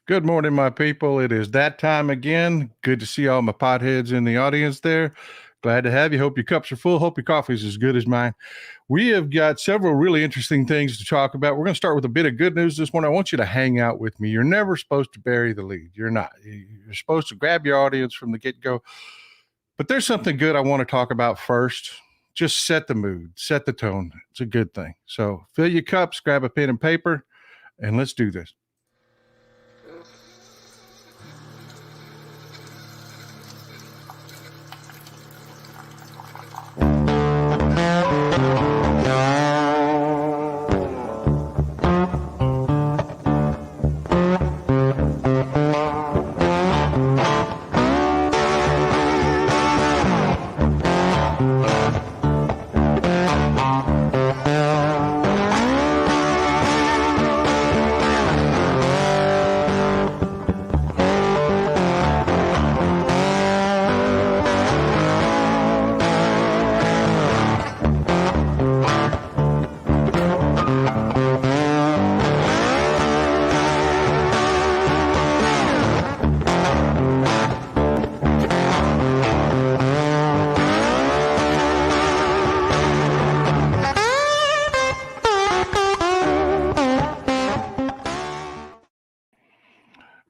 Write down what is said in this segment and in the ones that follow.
Good morning, my people. It is that time again. Good to see all my potheads in the audience there. Glad to have you. Hope your cups are full. Hope your coffee's as good as mine. We have got several really interesting things to talk about. We're going to start with a bit of good news this morning. I want you to hang out with me. You're never supposed to bury the lead. You're not. You're supposed to grab your audience from the get-go. But there's something good I want to talk about first. Just set the mood, set the tone. It's a good thing. So fill your cups, grab a pen and paper, and let's do this.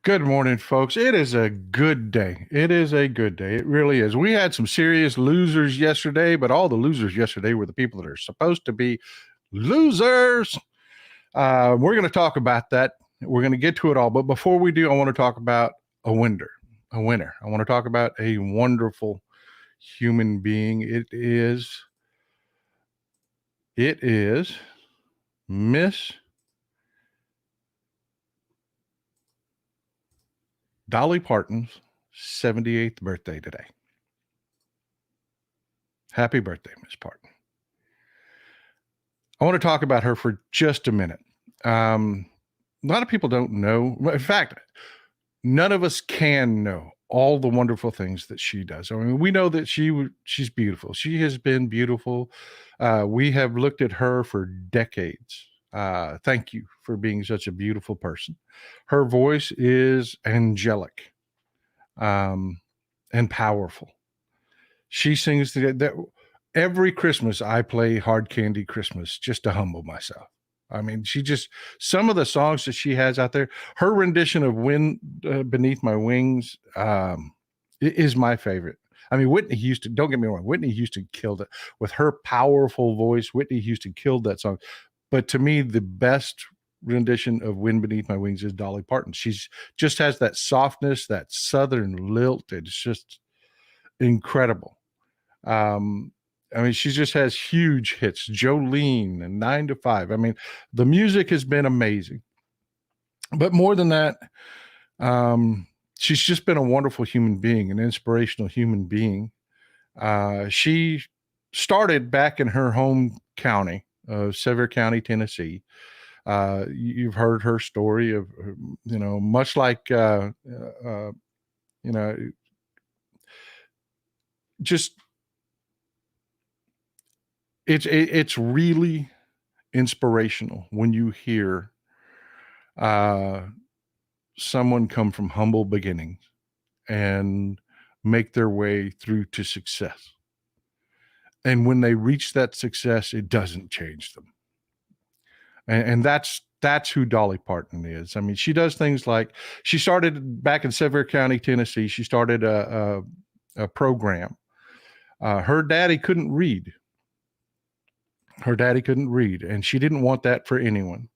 Good morning, folks. It is a good day. It is a good day. It really is. We had some serious losers yesterday, but all the losers yesterday were the people that are supposed to be losers. We're going to talk about that. We're going to get to it all. But before we do, I want to talk about a winner. I want to talk about a wonderful human being. It is Miss Dolly Parton's 78th birthday today. Happy birthday, Miss Parton. I want to talk about her for just a minute. A lot of people don't know. In fact, none of us can know all the wonderful things that she does. I mean, we know that she's beautiful. She has been beautiful. We have looked at her for decades. Thank you for being such a beautiful person. Her voice is angelic and powerful. She sings that every Christmas I play Hard Candy Christmas just to humble myself. I mean, some of the songs that she has out there, her rendition of Wind Beneath My Wings is my favorite. I mean, Whitney Houston, don't get me wrong, Whitney Houston killed it. With her powerful voice, Whitney Houston killed that song. But to me, the best rendition of Wind Beneath My Wings is Dolly Parton. She's just has that softness, that southern lilt. It's just incredible. I mean, she just has huge hits, Jolene and 9 to 5. I mean, the music has been amazing. But more than that, she's just been a wonderful human being, an inspirational human being. She started back in her home county of Sevier County, Tennessee. You've heard her story of, much like, just it's really inspirational when you hear someone come from humble beginnings and make their way through to success. And when they reach that success, it doesn't change them. And that's who Dolly Parton is. I mean, she does things like she started back in Sevier County, Tennessee. She started a program. Her daddy couldn't read. And she didn't want that for anyone.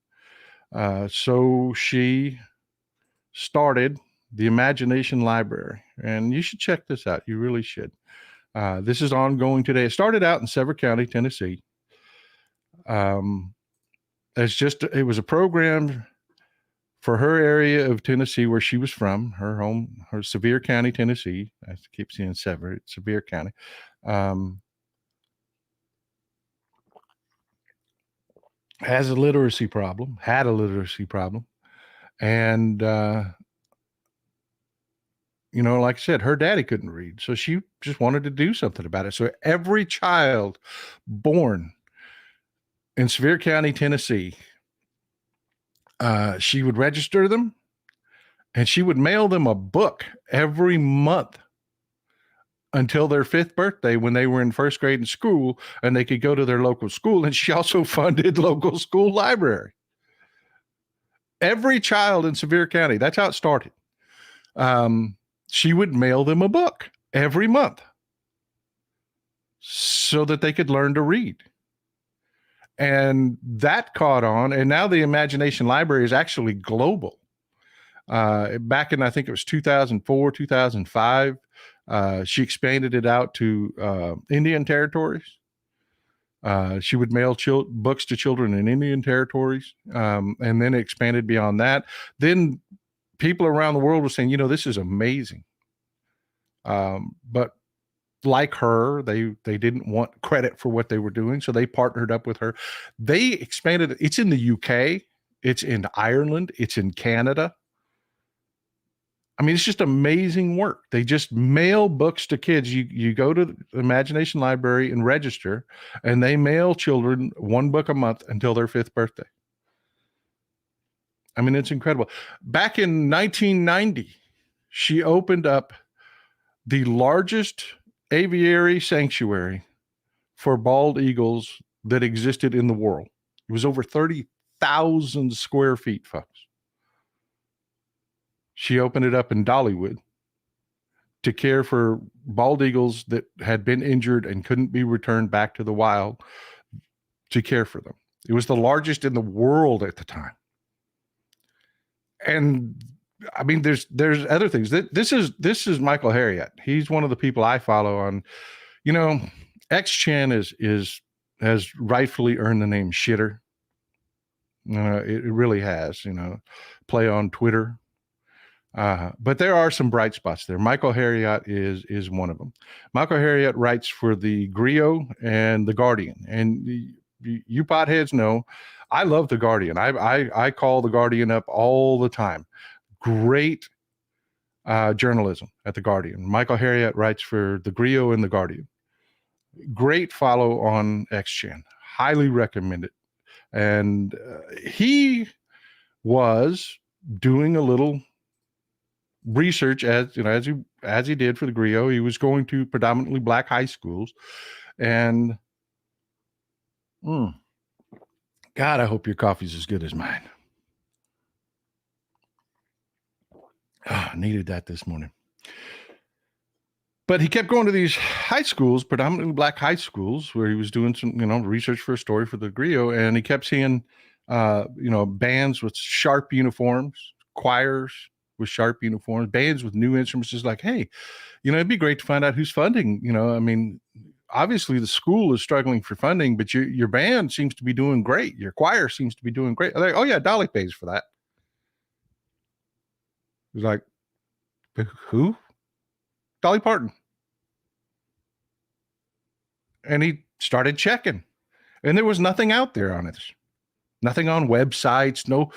So she started the Imagination Library. And you should check this out. You really should. This is ongoing today. It started out in Sevier County, Tennessee. It was a program for her area of Tennessee where she was from, her home, her Sevier County, Tennessee. I keep saying Sevier, it's Sevier County. Had a literacy problem. And, like I said, her daddy couldn't read. So she just wanted to do something about it. So every child born in Sevier County, Tennessee, she would register them And she would mail them a book every month until their 5th birthday when they were in 1st grade in school and they could go to their local school. And she also funded local school library. Every child in Sevier County, that's how it started. She would mail them a book every month so that they could learn to read. And that caught on. And now the Imagination Library is actually global. Back in, I think it was 2004, 2005, she expanded it out to Indian territories. She would mail books to children in Indian territories, and then it expanded beyond that. Then people around the world were saying, this is amazing. But like her, they didn't want credit for what they were doing, so they partnered up with her. They expanded. It's in the UK. It's in Ireland. It's in Canada. I mean, it's just amazing work. They just mail books to kids. You go to the Imagination Library and register, and they mail children one book a month until their 5th birthday. I mean, it's incredible. Back in 1990, she opened up the largest aviary sanctuary for bald eagles that existed in the world. It was over 30,000 square feet, folks. She opened it up in Dollywood to care for bald eagles that had been injured and couldn't be returned back to the wild, to care for them. It was the largest in the world at the time. And I mean, there's other things. This is Michael Harriot. He's one of the people I follow on, X-Chan has rightfully earned the name shitter. It really has, play on Twitter. But there are some bright spots there. Michael Harriot is one of them. Michael Harriot writes for the Griot and the Guardian. And you potheads know, I love the Guardian. I call the Guardian up all the time. Great journalism at the Guardian. Michael Harriot writes for the Griot and the Guardian. Great follow on X-Chan. Highly recommend it. And he was doing a little research as he did for the Griot. He was going to predominantly black high schools, and God, I hope your coffee's as good as mine. I needed that this morning. But he kept going to these high schools, predominantly black high schools, where he was doing some, research for a story for the Griot, and he kept seeing, bands with sharp uniforms, choirs with sharp uniforms, bands with new instruments. Just like, hey, it'd be great to find out who's funding. I mean, obviously the school is struggling for funding, but your band seems to be doing great. Your choir seems to be doing great. Like, oh yeah, Dolly pays for that. It was like, who? Dolly Parton. And he started checking, and there was nothing out there on it. Nothing on websites, no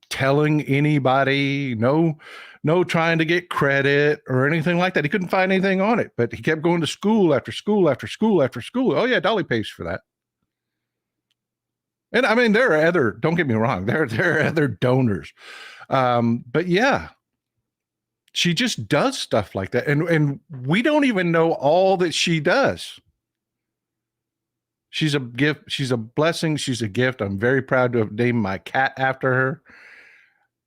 telling anybody, no trying to get credit or anything like that. He couldn't find anything on it, but he kept going to school after school after school after school. Oh yeah, Dolly pays for that. And I mean, there are other, don't get me wrong, there are other donors. But yeah, she just does stuff like that. And we don't even know all that she does. She's a gift. She's a blessing. She's a gift. I'm very proud to have named my cat after her.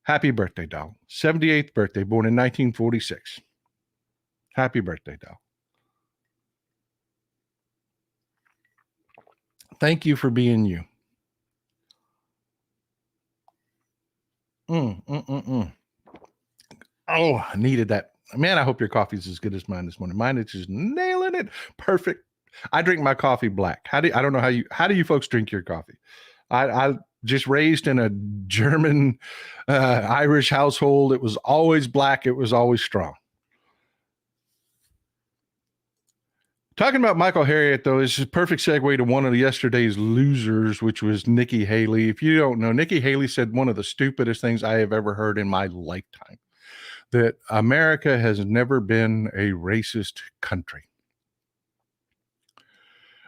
Happy birthday, doll. 78th birthday, born in 1946. Happy birthday, doll. Thank you for being you. Oh, I needed that. Man, I hope your coffee's as good as mine this morning. Mine is just nailing it. Perfect. I drink my coffee black. I don't know how do you folks drink your coffee? I just raised in a German, Irish household. It was always black. It was always strong. Talking about Michael Harriot, though, is a perfect segue to one of yesterday's losers, which was Nikki Haley. If you don't know, Nikki Haley said one of the stupidest things I have ever heard in my lifetime, that America has never been a racist country.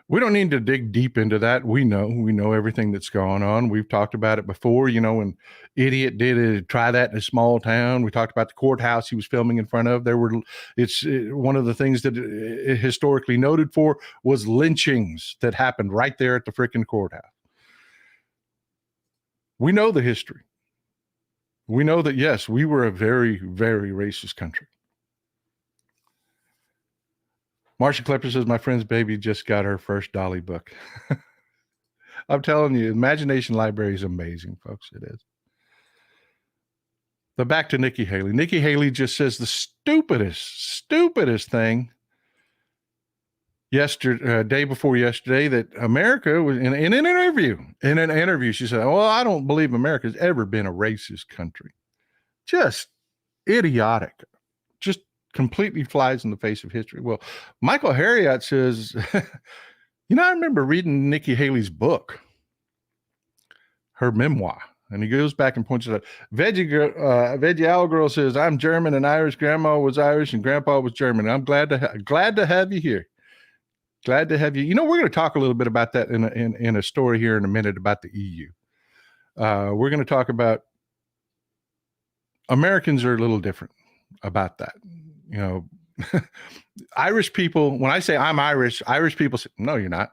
We don't need to dig deep into that. We know everything that's going on. We've talked about it before, when Idiot did try that in a small town. We talked about the courthouse he was filming in front of. It's one of the things that it historically noted for was lynchings that happened right there at the freaking courthouse. We know the history. We know that, yes, we were a very, very racist country. Marcia Klepper says, my friend's baby just got her first Dolly book. I'm telling you, Imagination Library is amazing, folks. It is. But back to Nikki Haley. Nikki Haley just says the stupidest thing day before yesterday, that America was in an interview. She said, well, I don't believe America's ever been a racist country. Just idiotic. Just completely flies in the face of history. Well, Michael Harriot says, I remember reading Nikki Haley's book, her memoir, and he goes back and points it out. Veggie Owl Girl says, I'm German and Irish. Grandma was Irish and Grandpa was German. I'm glad to have you here. Glad to have you. We're going to talk a little bit about that in a story here in a minute about the EU. We're going to talk about Americans are a little different about that. Irish people, when I say I'm Irish people say, no, you're not.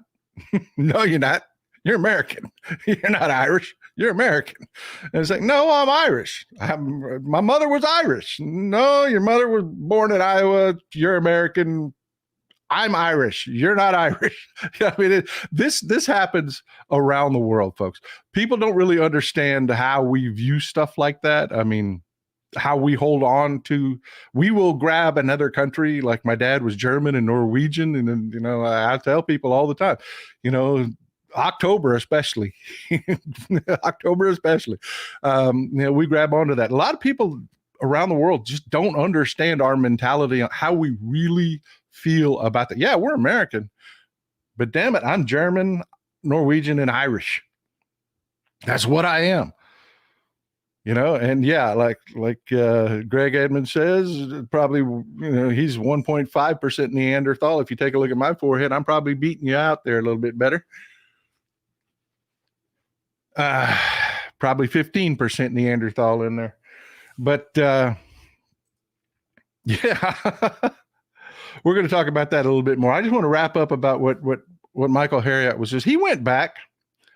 No, you're not. You're American. You're not Irish. You're American. And it's like, no, I'm Irish. My mother was Irish. No, your mother was born in Iowa. You're American. I'm Irish. You're not Irish. I mean, this happens around the world, folks. People don't really understand how we view stuff like that. I mean, how we hold on to, we will grab another country. Like my dad was German and Norwegian. And then, I tell people all the time, October, especially, we grab onto that. A lot of people around the world just don't understand our mentality on how we really feel about that. Yeah, we're American, but damn it, I'm German, Norwegian, and Irish. That's what I am. And yeah, like Greg Edmonds says, probably, he's 1.5% Neanderthal. If you take a look at my forehead, I'm probably beating you out there a little bit better. Probably 15% Neanderthal in there. But yeah, we're going to talk about that a little bit more. I just want to wrap up about what Michael Harriot was just. He went back,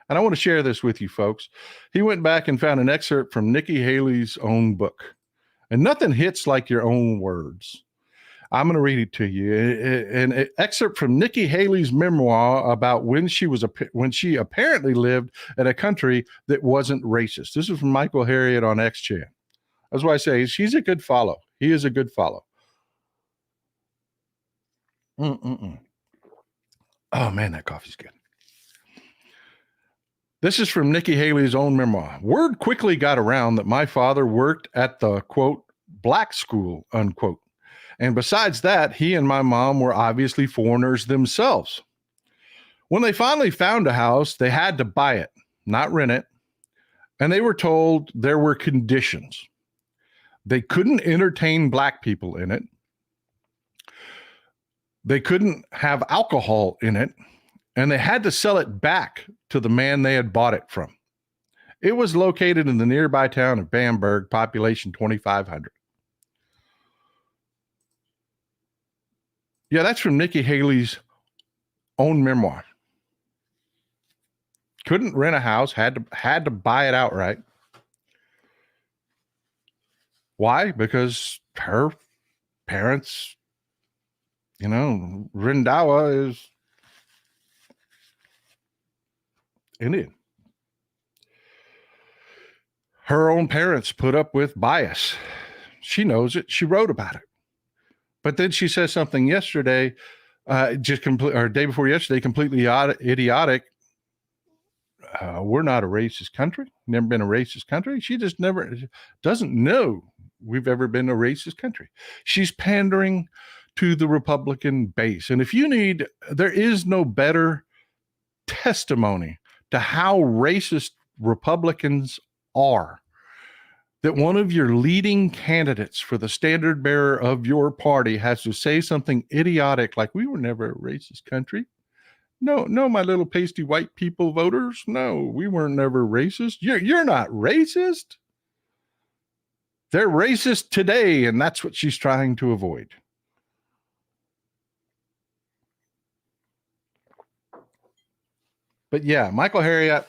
and I want to share this with you folks. He went back and found an excerpt from Nikki Haley's own book. And nothing hits like your own words. I'm going to read it to you. An excerpt from Nikki Haley's memoir about when she apparently lived in a country that wasn't racist. This is from Michael Harriot on XChan. That's why I say she's a good follow. He is a good follow. Oh man, that coffee's good. This is from Nikki Haley's own memoir. Word quickly got around that my father worked at the, quote, black school, unquote. And besides that, he and my mom were obviously foreigners themselves. When they finally found a house, they had to buy it, not rent it. And they were told there were conditions. They couldn't entertain black people in it. They couldn't have alcohol in it. And they had to sell it back to the man they had bought it from. It was located in the nearby town of Bamberg, population 2,500. Yeah, that's from Nikki Haley's own memoir. Couldn't rent a house, had to buy it outright. Why? Because her parents, Rendawa is Indian. Her own parents put up with bias. She knows it. She wrote about it. But then she says something yesterday, day before yesterday, completely idiotic. We're not a racist country. Never been a racist country. She just doesn't know we've ever been a racist country. She's pandering to the Republican base. And there is no better testimony to how racist Republicans are, that one of your leading candidates for the standard bearer of your party has to say something idiotic like, we were never a racist country. No, my little pasty white people voters. No, we weren't never racist. You're not racist. They're racist today, and that's what she's trying to avoid. But yeah, Michael Harriot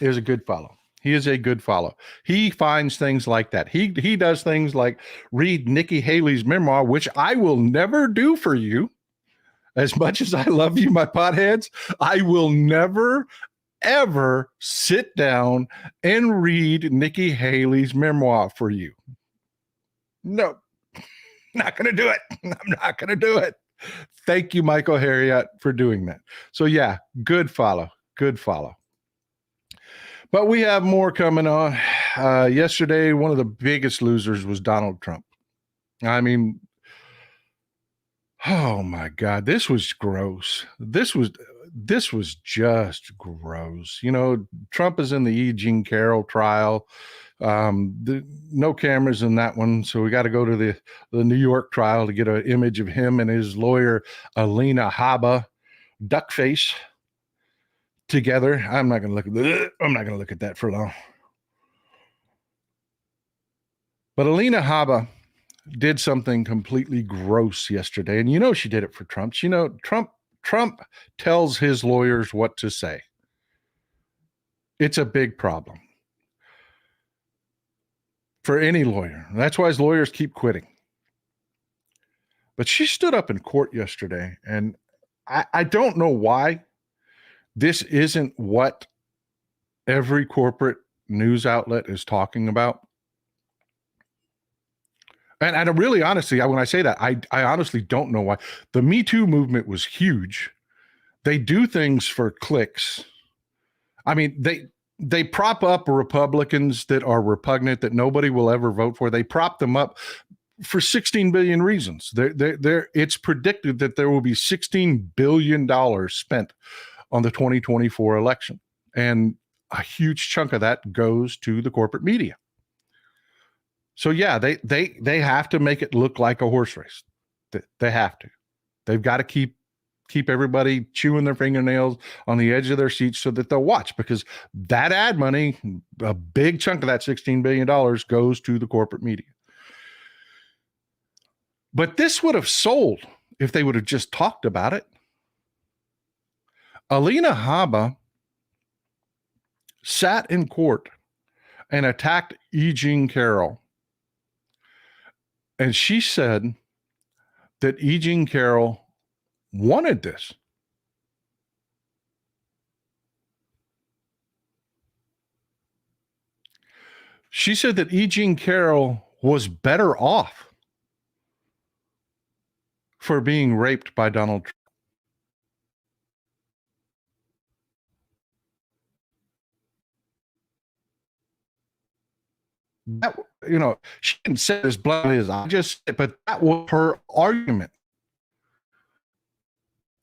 is a good follow. He is a good follow. He finds things like that. He does things like read Nikki Haley's memoir, which I will never do for you. As much as I love you, my potheads, I will never, ever sit down and read Nikki Haley's memoir for you. No, not going to do it. I'm not going to do it. Thank you, Michael Harriot, for doing that. So yeah, good follow. Good follow. But we have more coming on. Yesterday, one of the biggest losers was Donald Trump. I mean, oh my God, this was gross. This was just gross. You know, Trump is in the E. Carroll trial. No cameras in that one, so we got to go to the New York trial to get an image of him and his lawyer, Alina Habba, duckface, together. I'm not going to look at that for long. But Alina Habba did something completely gross yesterday, and you know she did it for Trump. You know, Trump tells his lawyers what to say. It's a big problem for any lawyer. That's why his lawyers keep quitting. But she stood up in court yesterday, and I don't know why this isn't what every corporate news outlet is talking about. And I really, honestly, when I say that, I honestly don't know why. The Me Too movement was huge. They do things for clicks. I mean, they prop up Republicans that are repugnant, that nobody will ever vote for. They prop them up for 16 billion reasons. It's predicted that there will be $16 billion spent on the 2024 election. And a huge chunk of that goes to the corporate media. So yeah, they have to make it look like a horse race. They have to. They've got to keep everybody chewing their fingernails on the edge of their seats so that they'll watch, because that ad money, a big chunk of that $16 billion goes to the corporate media. But this would have sold if they would have just talked about it. Alina Habba sat in court and attacked E. Carroll. And she said that E. Carroll wanted this. She said that E. Carroll was better off for being raped by Donald Trump. That, you know, she didn't say as bluntly as I just said, but that was her argument.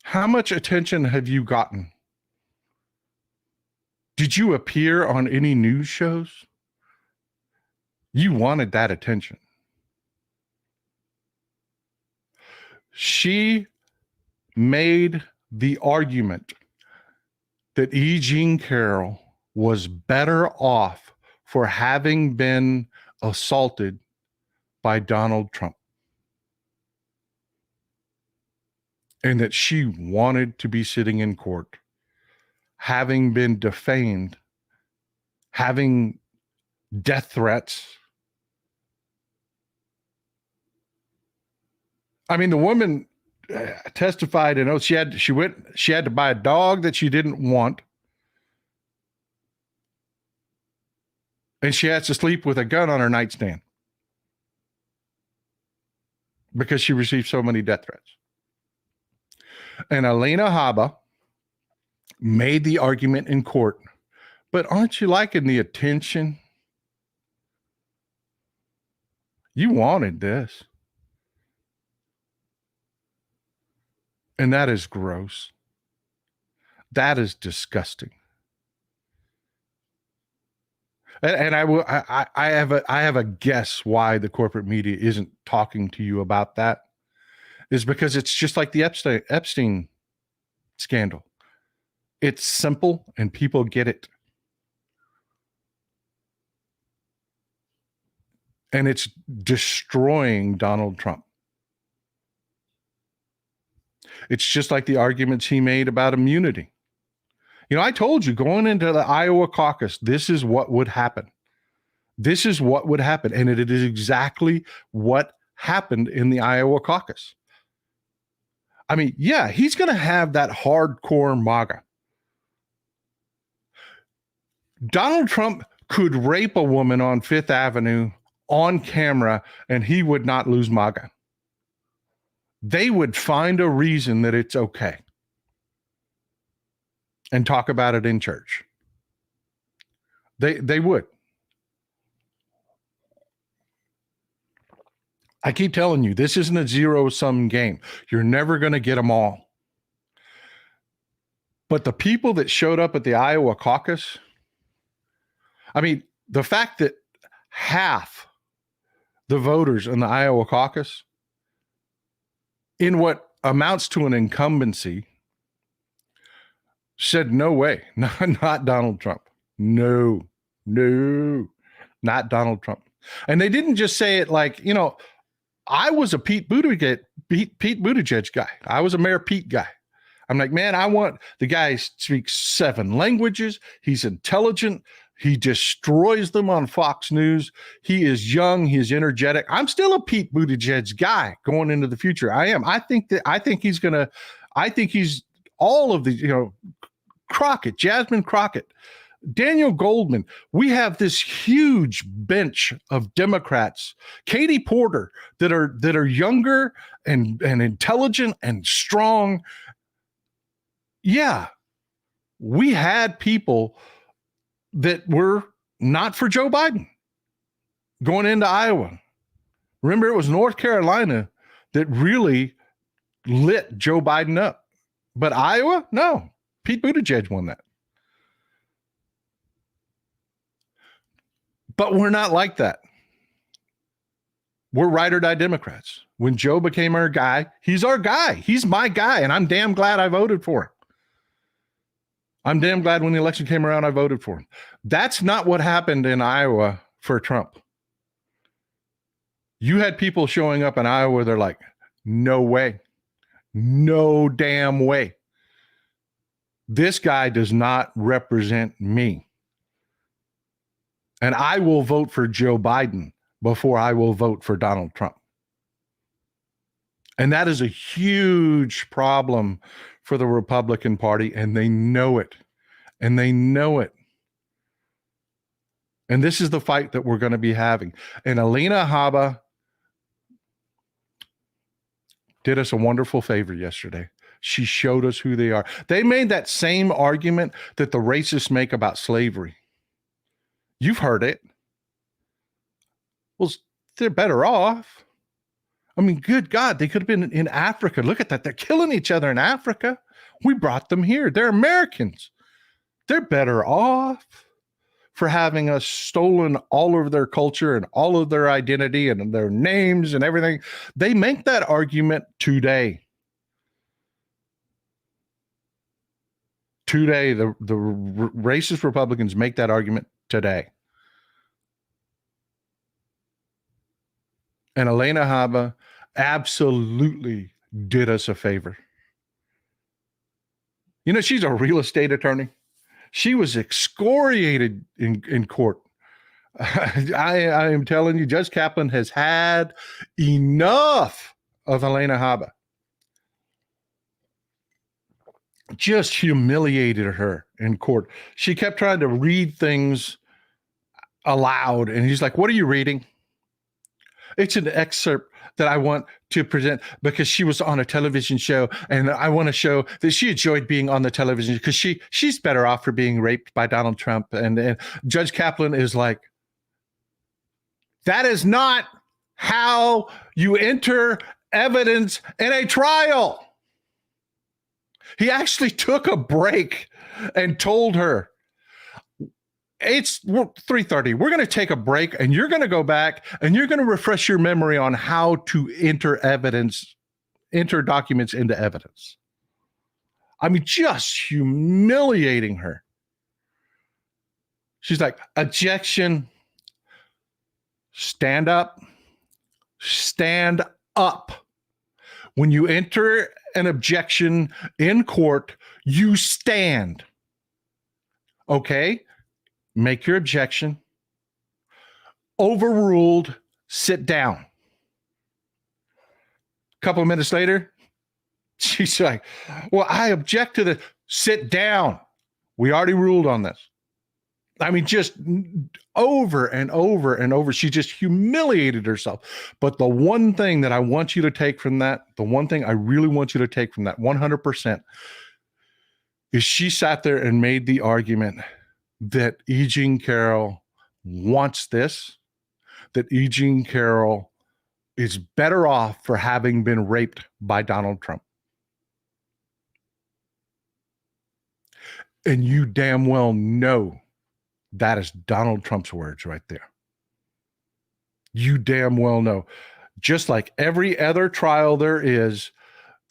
How much attention have you gotten? Did you appear on any news shows? You wanted that attention. She made the argument that E. Carroll was better off for having been assaulted by Donald Trump, and that she wanted to be sitting in court, having been defamed, having death threats. I mean, the woman testified and she had to buy a dog that she didn't want, and she has to sleep with a gun on her nightstand because she received so many death threats. And Alina Habba made the argument in court, but aren't you liking the attention? You wanted this. And that is gross. That is disgusting. And I have a guess why the corporate media isn't talking to you about that, is because it's just like the Epstein scandal. It's simple and people get it. And it's destroying Donald Trump. It's just like the arguments he made about immunity. You know, I told you going into the Iowa caucus, this is what would happen. This is what would happen. And it is exactly what happened in the Iowa caucus. I mean, yeah, he's going to have that hardcore MAGA. Donald Trump could rape a woman on Fifth Avenue on camera and he would not lose MAGA. They would find a reason that it's okay and talk about it in church. They would. I keep telling you, this isn't a zero-sum game. You're never going to get them all. But the people that showed up at the Iowa caucus, I mean, the fact that half the voters in the Iowa caucus, in what amounts to an incumbency, said, no way, not Donald Trump. No, not Donald Trump. And they didn't just say it like, you know, I was a Pete Buttigieg guy. I was a Mayor Pete guy. I'm like, man, I want the guy who speaks 7 languages. He's intelligent. He destroys them on Fox News. He is young. He is energetic. I'm still a Pete Buttigieg guy going into the future. I am. I think he's all of the, you know, Crockett, Jasmine Crockett, Daniel Goldman. We have this huge bench of Democrats, Katie Porter, that are younger and intelligent and strong. Yeah, we had people that were not for Joe Biden going into Iowa. Remember, it was North Carolina that really lit Joe Biden up. But Iowa, no. Pete Buttigieg won that. But we're not like that. We're ride or die Democrats. When Joe became our guy, he's our guy. He's my guy, and I'm damn glad I voted for him. I'm damn glad when the election came around, I voted for him. That's not what happened in Iowa for Trump. You had people showing up in Iowa, they're like, no way. No damn way. This guy does not represent me. And I will vote for Joe Biden before I will vote for Donald Trump. And that is a huge problem for the Republican Party, and they know it. And they know it. And this is the fight that we're going to be having. And Alina Habba did us a wonderful favor yesterday. She showed us who they are. They made that same argument that the racists make about slavery. You've heard it. Well, they're better off. I mean, good God, they could have been in Africa. Look at that. They're killing each other in Africa. We brought them here. They're Americans. They're better off for having us stolen all of their culture and all of their identity and their names and everything. They make that argument today. Today, the racist Republicans make that argument today. And Alina Habba absolutely did us a favor. You know, she's a real estate attorney. She was excoriated in court. I am telling you, Judge Kaplan has had enough of Alina Habba. Just humiliated her in court. She kept trying to read things aloud, and he's like, what are you reading? It's an excerpt that I want to present because she was on a television show, and I want to show that she enjoyed being on the television because she's better off for being raped by Donald Trump. And Judge Kaplan is like, that is not how you enter evidence in a trial. He actually took a break and told her, it's 3:30. We're going to take a break, and you're going to go back and you're going to refresh your memory on how to enter documents into evidence. I mean, just humiliating her. She's like, objection, stand up, stand up. When you enter an objection in court, you stand. Okay? Make your objection. Overruled, sit down. A couple of minutes later, she's like, well, I object to this. Sit down. We already ruled on this. I mean, just over and over and over. She just humiliated herself. But the one thing that I want you to take from that, the one thing I really want you to take from that 100% is she sat there and made the argument that E. Jean Carroll wants this, that E. Jean Carroll is better off for having been raped by Donald Trump. And you damn well know that is Donald Trump's words right there. You damn well know. Just like every other trial there is,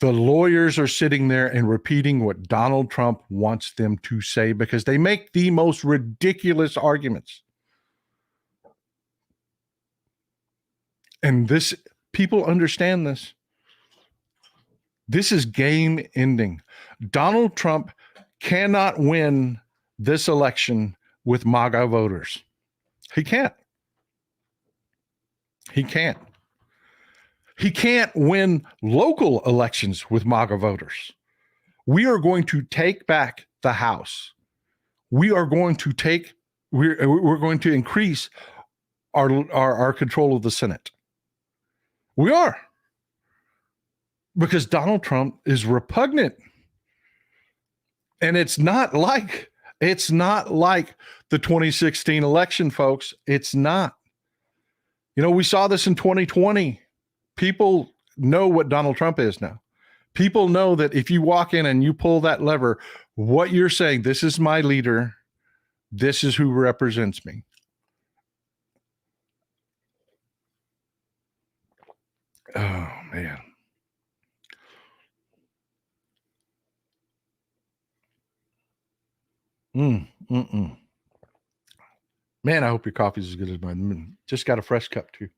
the lawyers are sitting there and repeating what Donald Trump wants them to say because they make the most ridiculous arguments. And this, people understand this. This is game ending. Donald Trump cannot win this election with MAGA voters. He can't. He can't. He can't win local elections with MAGA voters. We are going to take back the House. We are going to take, we're going to increase our control of the Senate. We are. Because Donald Trump is repugnant. And it's not like the 2016 election, folks. It's not. You know, we saw this in 2020. People know what Donald Trump is now. People know that if you walk in and you pull that lever, what you're saying, this is my leader. This is who represents me. Oh, man. Man, I hope your coffee's as good as mine. Just got a fresh cup, too.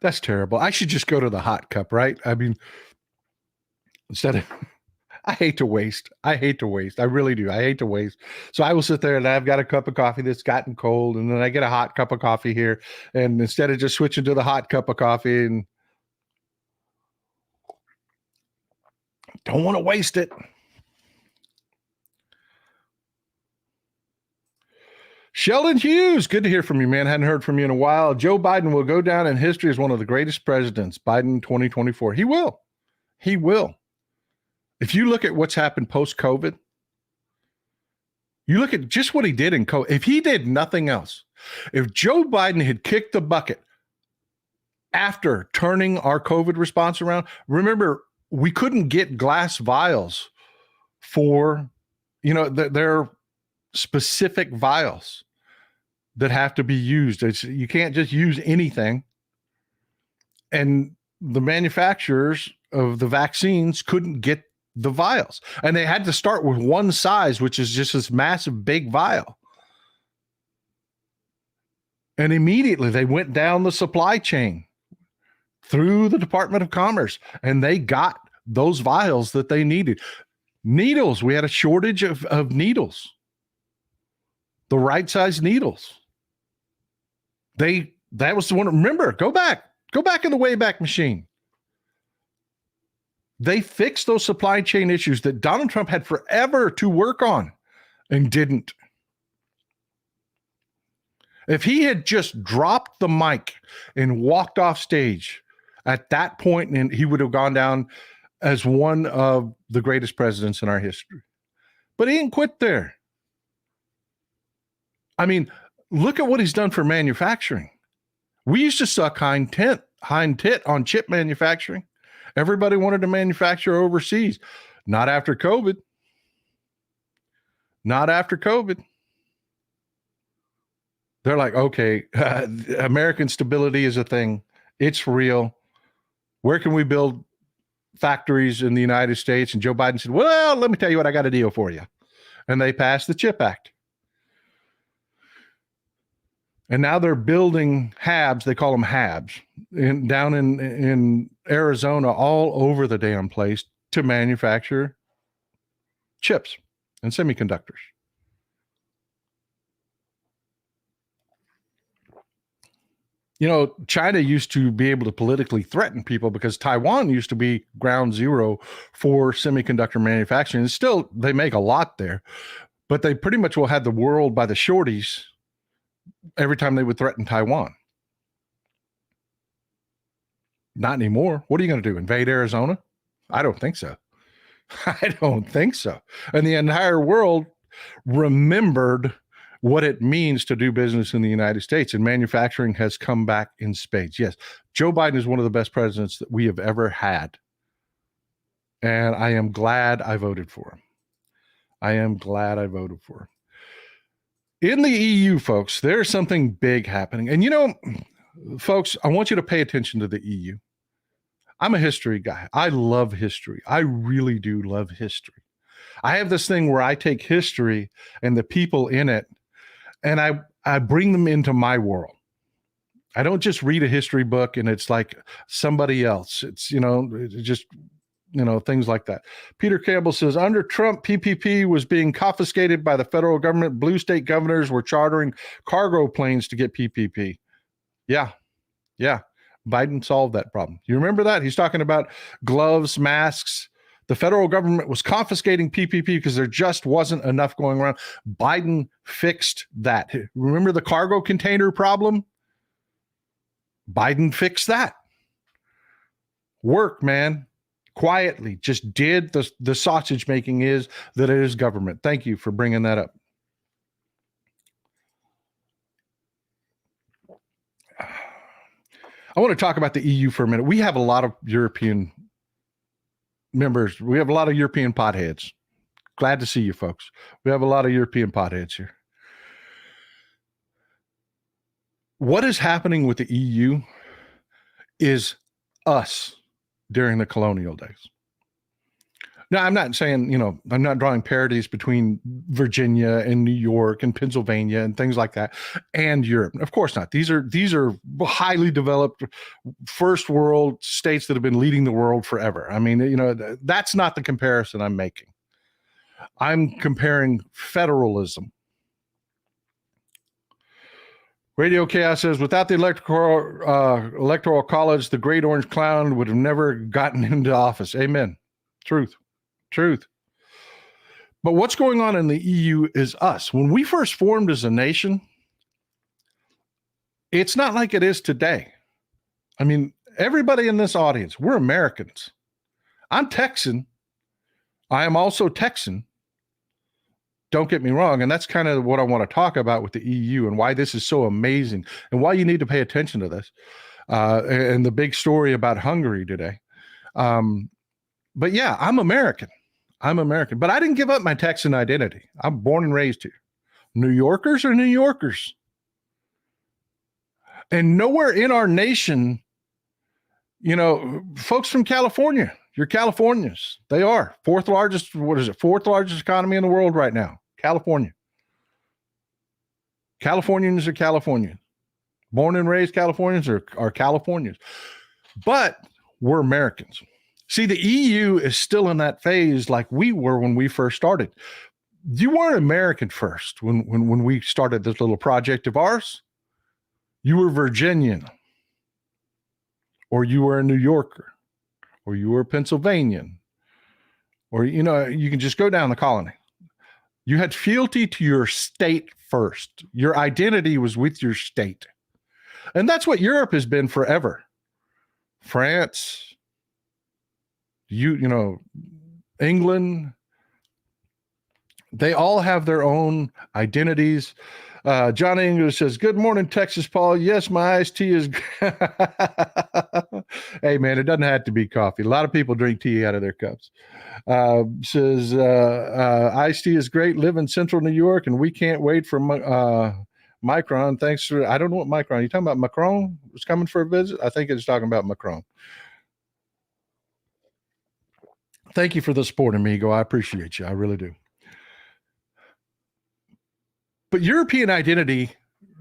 That's terrible. I should just go to the hot cup, right? I mean, instead of, I hate to waste. I really do. I hate to waste. So I will sit there and I've got a cup of coffee that's gotten cold, and then I get a hot cup of coffee here. And instead of just switching to the hot cup of coffee, and don't want to waste it. Sheldon Hughes, good to hear from you, man. Hadn't heard from you in a while. Joe Biden will go down in history as one of the greatest presidents. Biden 2024. He will. He will. If you look at what's happened post-COVID, you look at just what he did in COVID. If he did nothing else, if Joe Biden had kicked the bucket after turning our COVID response around, remember, we couldn't get glass vials for, they're specific vials that have to be used. You can't just use anything. And the manufacturers of the vaccines couldn't get the vials. And they had to start with one size, which is just this massive big vial. And immediately they went down the supply chain through the Department of Commerce, and they got those vials that they needed. Needles, we had a shortage of needles. The right size needles. That was the one. Remember, go back in the Wayback Machine. They fixed those supply chain issues that Donald Trump had forever to work on and didn't. If he had just dropped the mic and walked off stage at that point, and he would have gone down as one of the greatest presidents in our history. But he didn't quit there. I mean, look at what he's done for manufacturing. We used to suck hind tit on chip manufacturing. Everybody wanted to manufacture overseas. Not after COVID. Not after COVID. They're like, okay, American stability is a thing. It's real. Where can we build factories in the United States? And Joe Biden said, well, let me tell you what, I got a deal for you. And they passed the CHIP Act. And now they're building HABs, they call them HABs, down in Arizona, all over the damn place to manufacture chips and semiconductors. You know, China used to be able to politically threaten people because Taiwan used to be ground zero for semiconductor manufacturing. And still, they make a lot there, but they pretty much will have the world by the shorties every time they would threaten Taiwan. Not anymore. What are you going to do? Invade Arizona? I don't think so. I don't think so. And the entire world remembered what it means to do business in the United States, and manufacturing has come back in spades. Yes, Joe Biden is one of the best presidents that we have ever had. And I am glad I voted for him. I am glad I voted for him. In the EU, folks, there's something big happening. And you know, folks, I want you to pay attention to the EU. I'm a history guy. I love history. I really do love history. I have this thing where I take history and the people in it, and I bring them into my world. I don't just read a history book and it's like somebody else. It's, you know, just, you know, things like that. Peter Campbell says, under Trump, PPP was being confiscated by the federal government. Blue state governors were chartering cargo planes to get PPP. Yeah. Biden solved that problem. You remember that? He's talking about gloves, masks. The federal government was confiscating PPP because there just wasn't enough going around. Biden fixed that. Remember the cargo container problem? Biden fixed that. Work, man. Quietly just did the sausage making is that it is government. Thank you for bringing that up. I want to talk about the EU for a minute. We have a lot of European members. We have a lot of European potheads. Glad to see you folks. We have a lot of European potheads here. What is happening with the EU is us during the colonial days. Now, I'm not saying, you know, I'm not drawing parodies between Virginia and New York and Pennsylvania and things like that and Europe. Of course not. These are highly developed first world states that have been leading the world forever. I mean, you know, that's not the comparison I'm making. I'm comparing federalism. Radio Chaos says, without the electoral college, the great orange clown would have never gotten into office. Amen. Truth. But what's going on in the EU is us. When we first formed as a nation, it's not like it is today. I mean, everybody in this audience, we're Americans. I'm Texan. I am also Texan. Don't get me wrong. And that's kind of what I want to talk about with the EU and why this is so amazing and why you need to pay attention to this. And the big story about Hungary today. But yeah, I'm American, but I didn't give up my Texan identity. I'm born and raised here. New Yorkers are New Yorkers. And nowhere in our nation, you know, folks from California, you're Californians. They are fourth largest economy in the world right now. California. Californians are Californians. Born and raised Californians are Californians. But we're Americans. See, the EU is still in that phase like we were when we first started. You weren't American first when we started this little project of ours. You were Virginian, or you were a New Yorker, or you were a Pennsylvanian, or, you know, you can just go down the colony. You had fealty to your state first. Your identity was with your state. And that's what Europe has been forever. France, you know, England, they all have their own identities. John English says, good morning, Texas, Paul. Yes, my iced tea is. Hey, man, it doesn't have to be coffee. A lot of people drink tea out of their cups. Says, iced tea is great. Live in central New York, and we can't wait for Micron, thanks for, I don't know what Micron, you talking about Macron was coming for a visit? I think it's talking about Macron. Thank you for the support, amigo. I appreciate you. I really do. But European identity,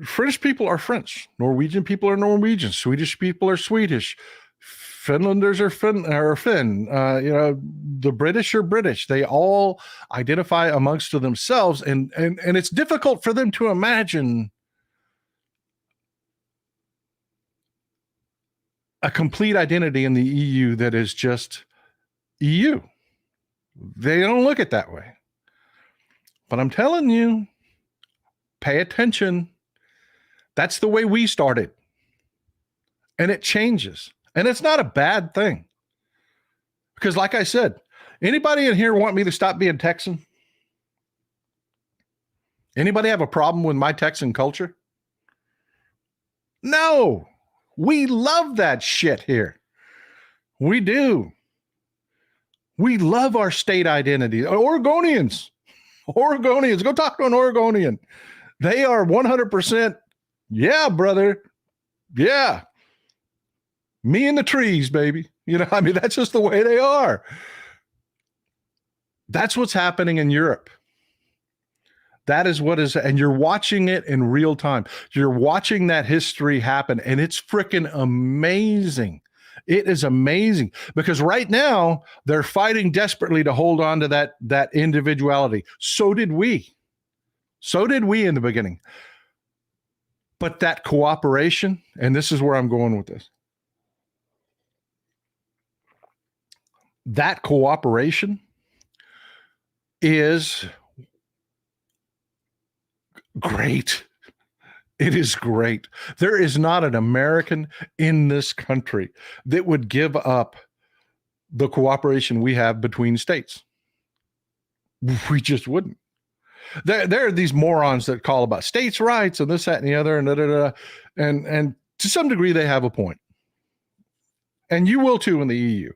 French people are French. Norwegian people are Norwegian. Swedish people are Swedish. Finlanders are Finn. The British are British. They all identify amongst themselves, and it's difficult for them to imagine a complete identity in the EU that is just EU. They don't look at it that way. But I'm telling you, pay attention. That's the way we started. And it changes. And it's not a bad thing. Because like I said, anybody in here want me to stop being Texan? Anybody have a problem with my Texan culture? No. We love that shit here. We do. We love our state identity. Oregonians, go talk to an Oregonian. They are 100%. Yeah, brother. Yeah. Me and the trees, baby. That's just the way they are. That's what's happening in Europe. That is what is, and you're watching it in real time. You're watching that history happen, and it's freaking amazing. It is amazing because right now they're fighting desperately to hold on to that individuality. So did we. So did we in the beginning. But that cooperation, and this is where I'm going with this. That cooperation is great. It is great. There is not an American in this country that would give up the cooperation we have between states. We just wouldn't. There are these morons that call about states' rights and this, that, and the other, and to some degree they have a point. And you will too in the EU.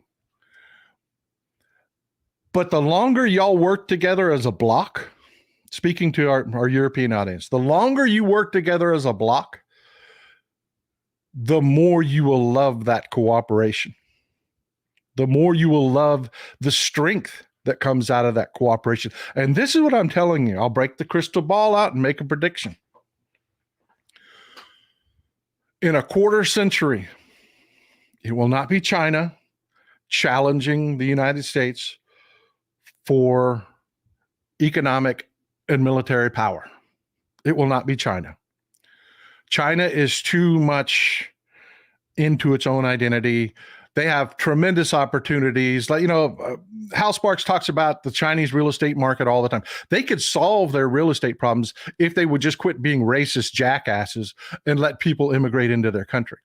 But the longer y'all work together as a bloc, speaking to our European audience, the longer you work together as a bloc, the more you will love that cooperation. The more you will love the strength that comes out of that cooperation. And this is what I'm telling you. I'll break the crystal ball out and make a prediction. In a quarter century, it will not be China challenging the United States for economic and military power. It will not be China. China is too much into its own identity. They have tremendous opportunities. Hal Sparks talks about the Chinese real estate market all the time. They could solve their real estate problems if they would just quit being racist jackasses and let people immigrate into their country.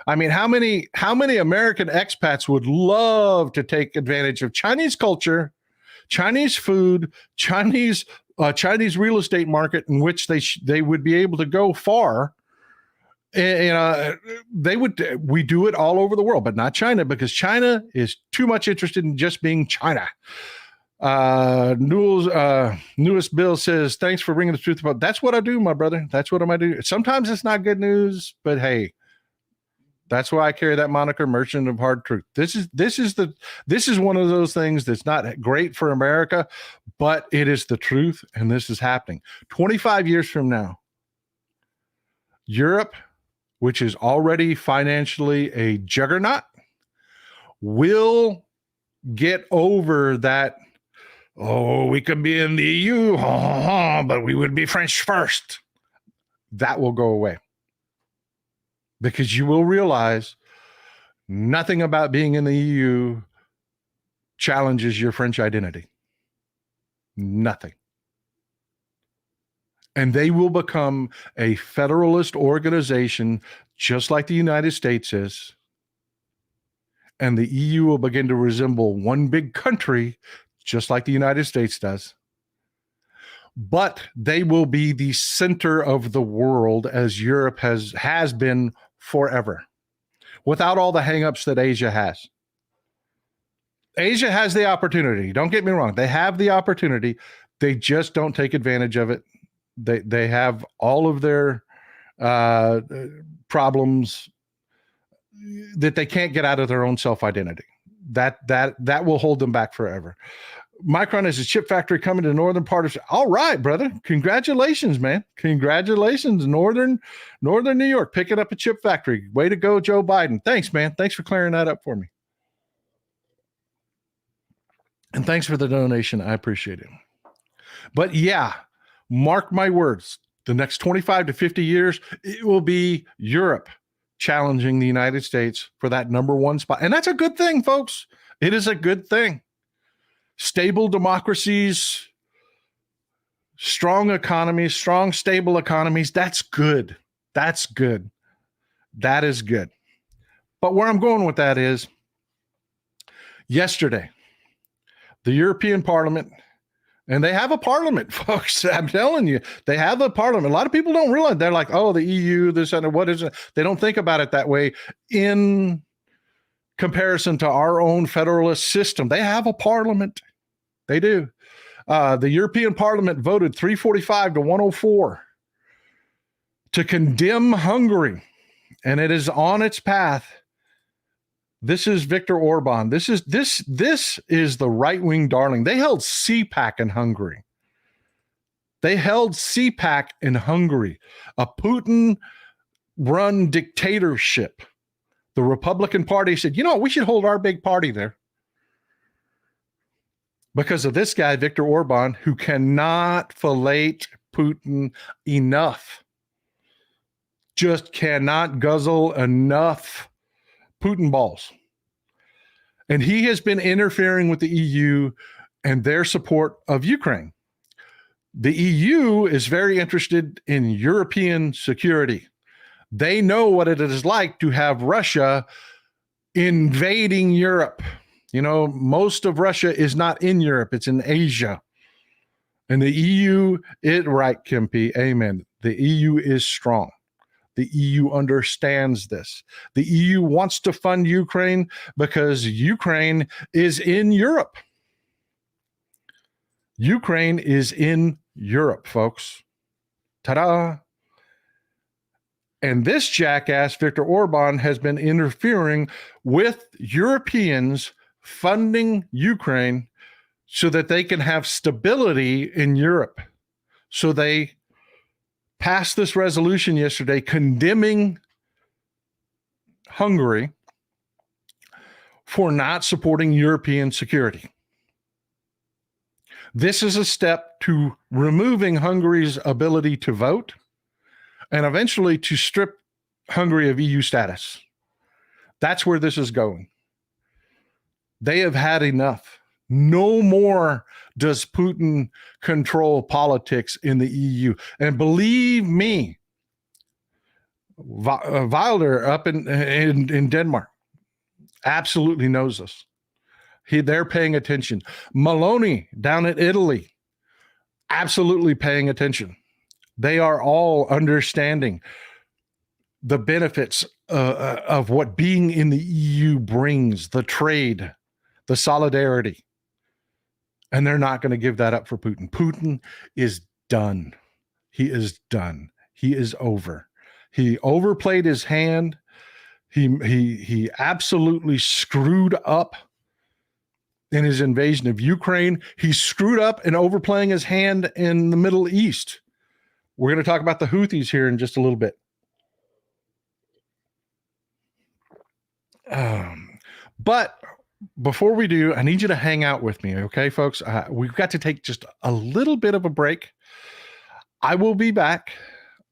I mean, how many American expats would love to take advantage of Chinese culture, Chinese food, Chinese real estate market in which they would be able to go far. And we do it all over the world, but not China, because China is too much interested in just being China. Newest Bill says, thanks for bringing the truth about. That's what I do, my brother. That's what I do. Sometimes it's not good news, but hey, that's why I carry that moniker, Merchant of Hard Truth. This is one of those things that's not great for America, but it is the truth, and this is happening. 25 years from now, Europe, which is already financially a juggernaut, will get over that, we could be in the EU, but we would be French first. That will go away. Because you will realize nothing about being in the EU challenges your French identity. Nothing. And they will become a federalist organization just like the United States is. And the EU will begin to resemble one big country just like the United States does. But they will be the center of the world as Europe has been forever, without all the hangups that Asia has. Asia has the opportunity. Don't get me wrong. They have the opportunity. They just don't take advantage of it. They have all of their problems that they can't get out of their own self-identity. That will hold them back forever. Micron has a chip factory coming to the northern part of. All right, brother. Congratulations, man. Congratulations, northern New York, picking up a chip factory. Way to go, Joe Biden. Thanks, man. Thanks for clearing that up for me. And thanks for the donation. I appreciate it. But yeah, mark my words. The next 25 to 50 years, it will be Europe challenging the United States for that number one spot. And that's a good thing, folks. It is a good thing. Stable democracies, strong economies, strong, stable economies. That's good. That's good. That is good. But where I'm going with that is yesterday, the European Parliament, and they have a parliament, folks. I'm telling you, they have a parliament. A lot of people don't realize. They're like, oh, the EU, this and what is it? They don't think about it that way in comparison to our own federalist system. They have a parliament. They do. The European Parliament voted 345 to 104 to condemn Hungary, and it is on its path. This is Viktor Orban. This is the right-wing darling. They held CPAC in Hungary. They held CPAC in Hungary, a Putin-run dictatorship. The Republican Party said, we should hold our big party there. Because of this guy, Viktor Orban, who cannot fillet Putin enough. Just cannot guzzle enough Putin balls. And he has been interfering with the EU and their support of Ukraine. The EU is very interested in European security. They know what it is like to have Russia invading Europe. Most of Russia is not in Europe. It's in Asia. And the EU, right, Kimpe, amen. The EU is strong. The EU understands this. The EU wants to fund Ukraine because Ukraine is in Europe. Ukraine is in Europe, folks. Ta-da! And this jackass, Viktor Orban, has been interfering with Europeans funding Ukraine so that they can have stability in Europe. So they passed this resolution yesterday condemning Hungary for not supporting European security. This is a step to removing Hungary's ability to vote and eventually to strip Hungary of EU status. That's where this is going. They have had enough. No more does Putin control politics in the EU. And believe me, Wilder up in Denmark absolutely knows this. They're paying attention. Maloney down in Italy, absolutely paying attention. They are all understanding the benefits of what being in the EU brings, the trade, the solidarity. And they're not going to give that up for Putin. Putin is done. He is done. He is over. He overplayed his hand. He absolutely screwed up in his invasion of Ukraine. He screwed up in overplaying his hand in the Middle East. We're going to talk about the Houthis here in just a little bit. But before we do, I need you to hang out with me, okay, folks? We've got to take just a little bit of a break. I will be back.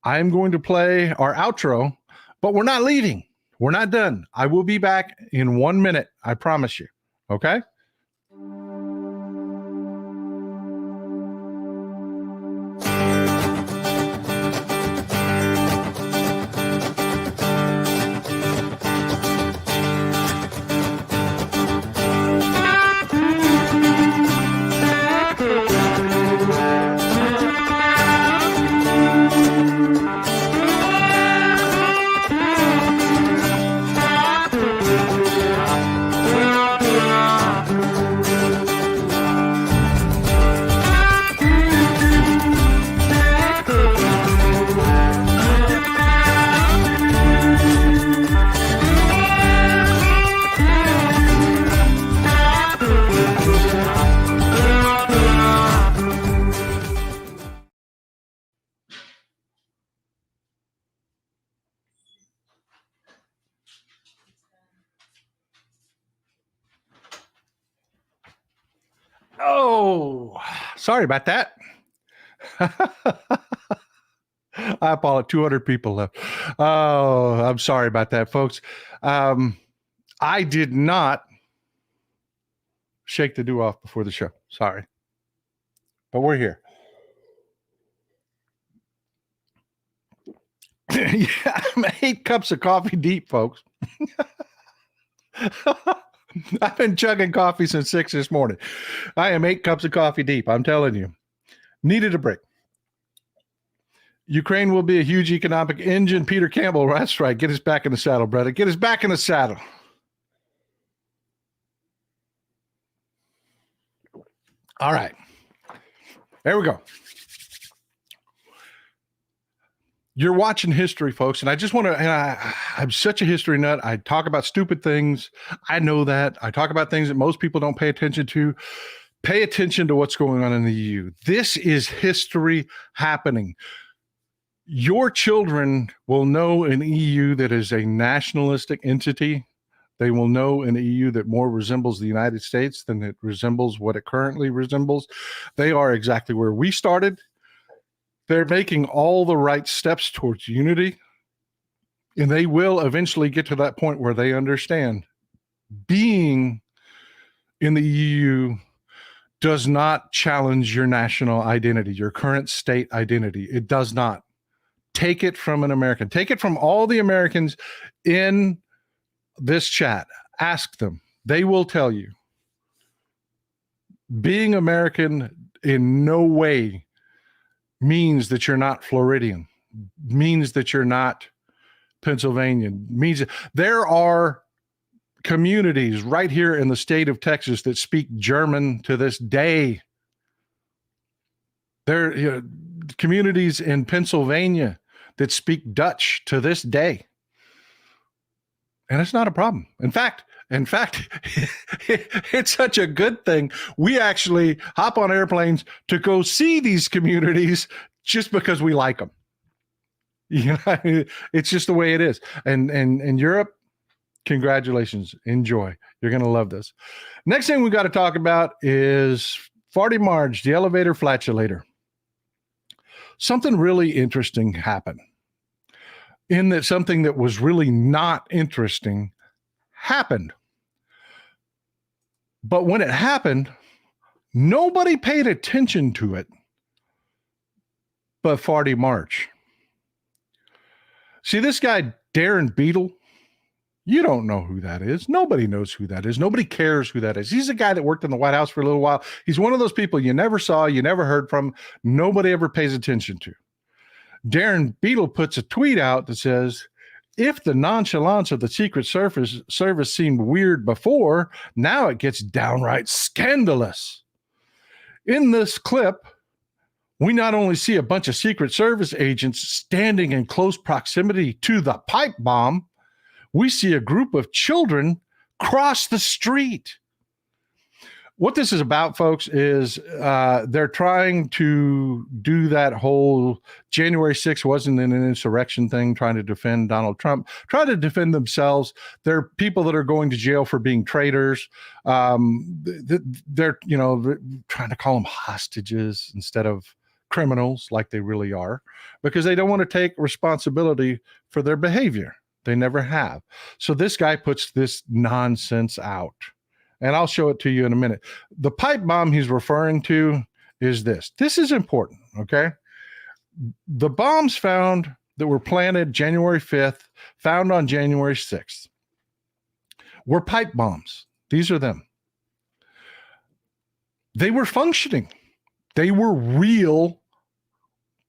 I'm going to play our outro, but we're not leaving. We're not done. I will be back in 1 minute. I promise you. Okay? Sorry about that. I apologize. 200 people left. Oh, I'm sorry about that, folks. I did not shake the dew off before the show. Sorry. But we're here. Yeah, I'm 8 cups of coffee deep, folks. I've been chugging coffee since 6 this morning. I am 8 cups of coffee deep. I'm telling you. Needed a break. Ukraine will be a huge economic engine. Peter Campbell, that's right. Get us back in the saddle, brother. Get us back in the saddle. All right. There we go. You're watching history, folks, and I just want to, I'm such a history nut. I talk about stupid things. I know that. I talk about things that most people don't pay attention to. Pay attention to what's going on in the EU. This is history happening. Your children will know an EU that is a nationalistic entity. They will know an EU that more resembles the United States than it resembles what it currently resembles. They are exactly where we started. They're making all the right steps towards unity, and they will eventually get to that point where they understand being in the EU does not challenge your national identity, your current state identity. It does not. Take it from an American. Take it from all the Americans in this chat. Ask them. They will tell you. Being American in no way means that you're not Floridian, means that you're not Pennsylvanian, means there are communities right here in the state of Texas that speak German to this day. There are communities in Pennsylvania that speak Dutch to this day. And it's not a problem. In fact, it's such a good thing. We actually hop on airplanes to go see these communities just because we like them. You know, it's just the way it is. And Europe, congratulations. Enjoy. You're going to love this. Next thing we got to talk about is Farty Marge, the elevator flatulator. Something really interesting happened. In that something that was really not interesting happened. But when it happened, nobody paid attention to it but Farty March. See, this guy, Darren Beadle, you don't know who that is. Nobody knows who that is. Nobody cares who that is. He's a guy that worked in the White House for a little while. He's one of those people you never saw, you never heard from, nobody ever pays attention to. Darren Beadle puts a tweet out that says, if the nonchalance of the Secret Service seemed weird before, now it gets downright scandalous. In this clip, we not only see a bunch of Secret Service agents standing in close proximity to the pipe bomb, we see a group of children cross the street. What this is about, folks, is they're trying to do that whole January 6th wasn't an insurrection thing, trying to defend Donald Trump, try to defend themselves. There are people that are going to jail for being traitors. They're trying to call them hostages instead of criminals like they really are, because they don't want to take responsibility for their behavior. They never have. So this guy puts this nonsense out. And I'll show it to you in a minute. The pipe bomb he's referring to is this. This is important, okay? The bombs found that were planted January 5th, found on January 6th, were pipe bombs. These are them. They were functioning. They were real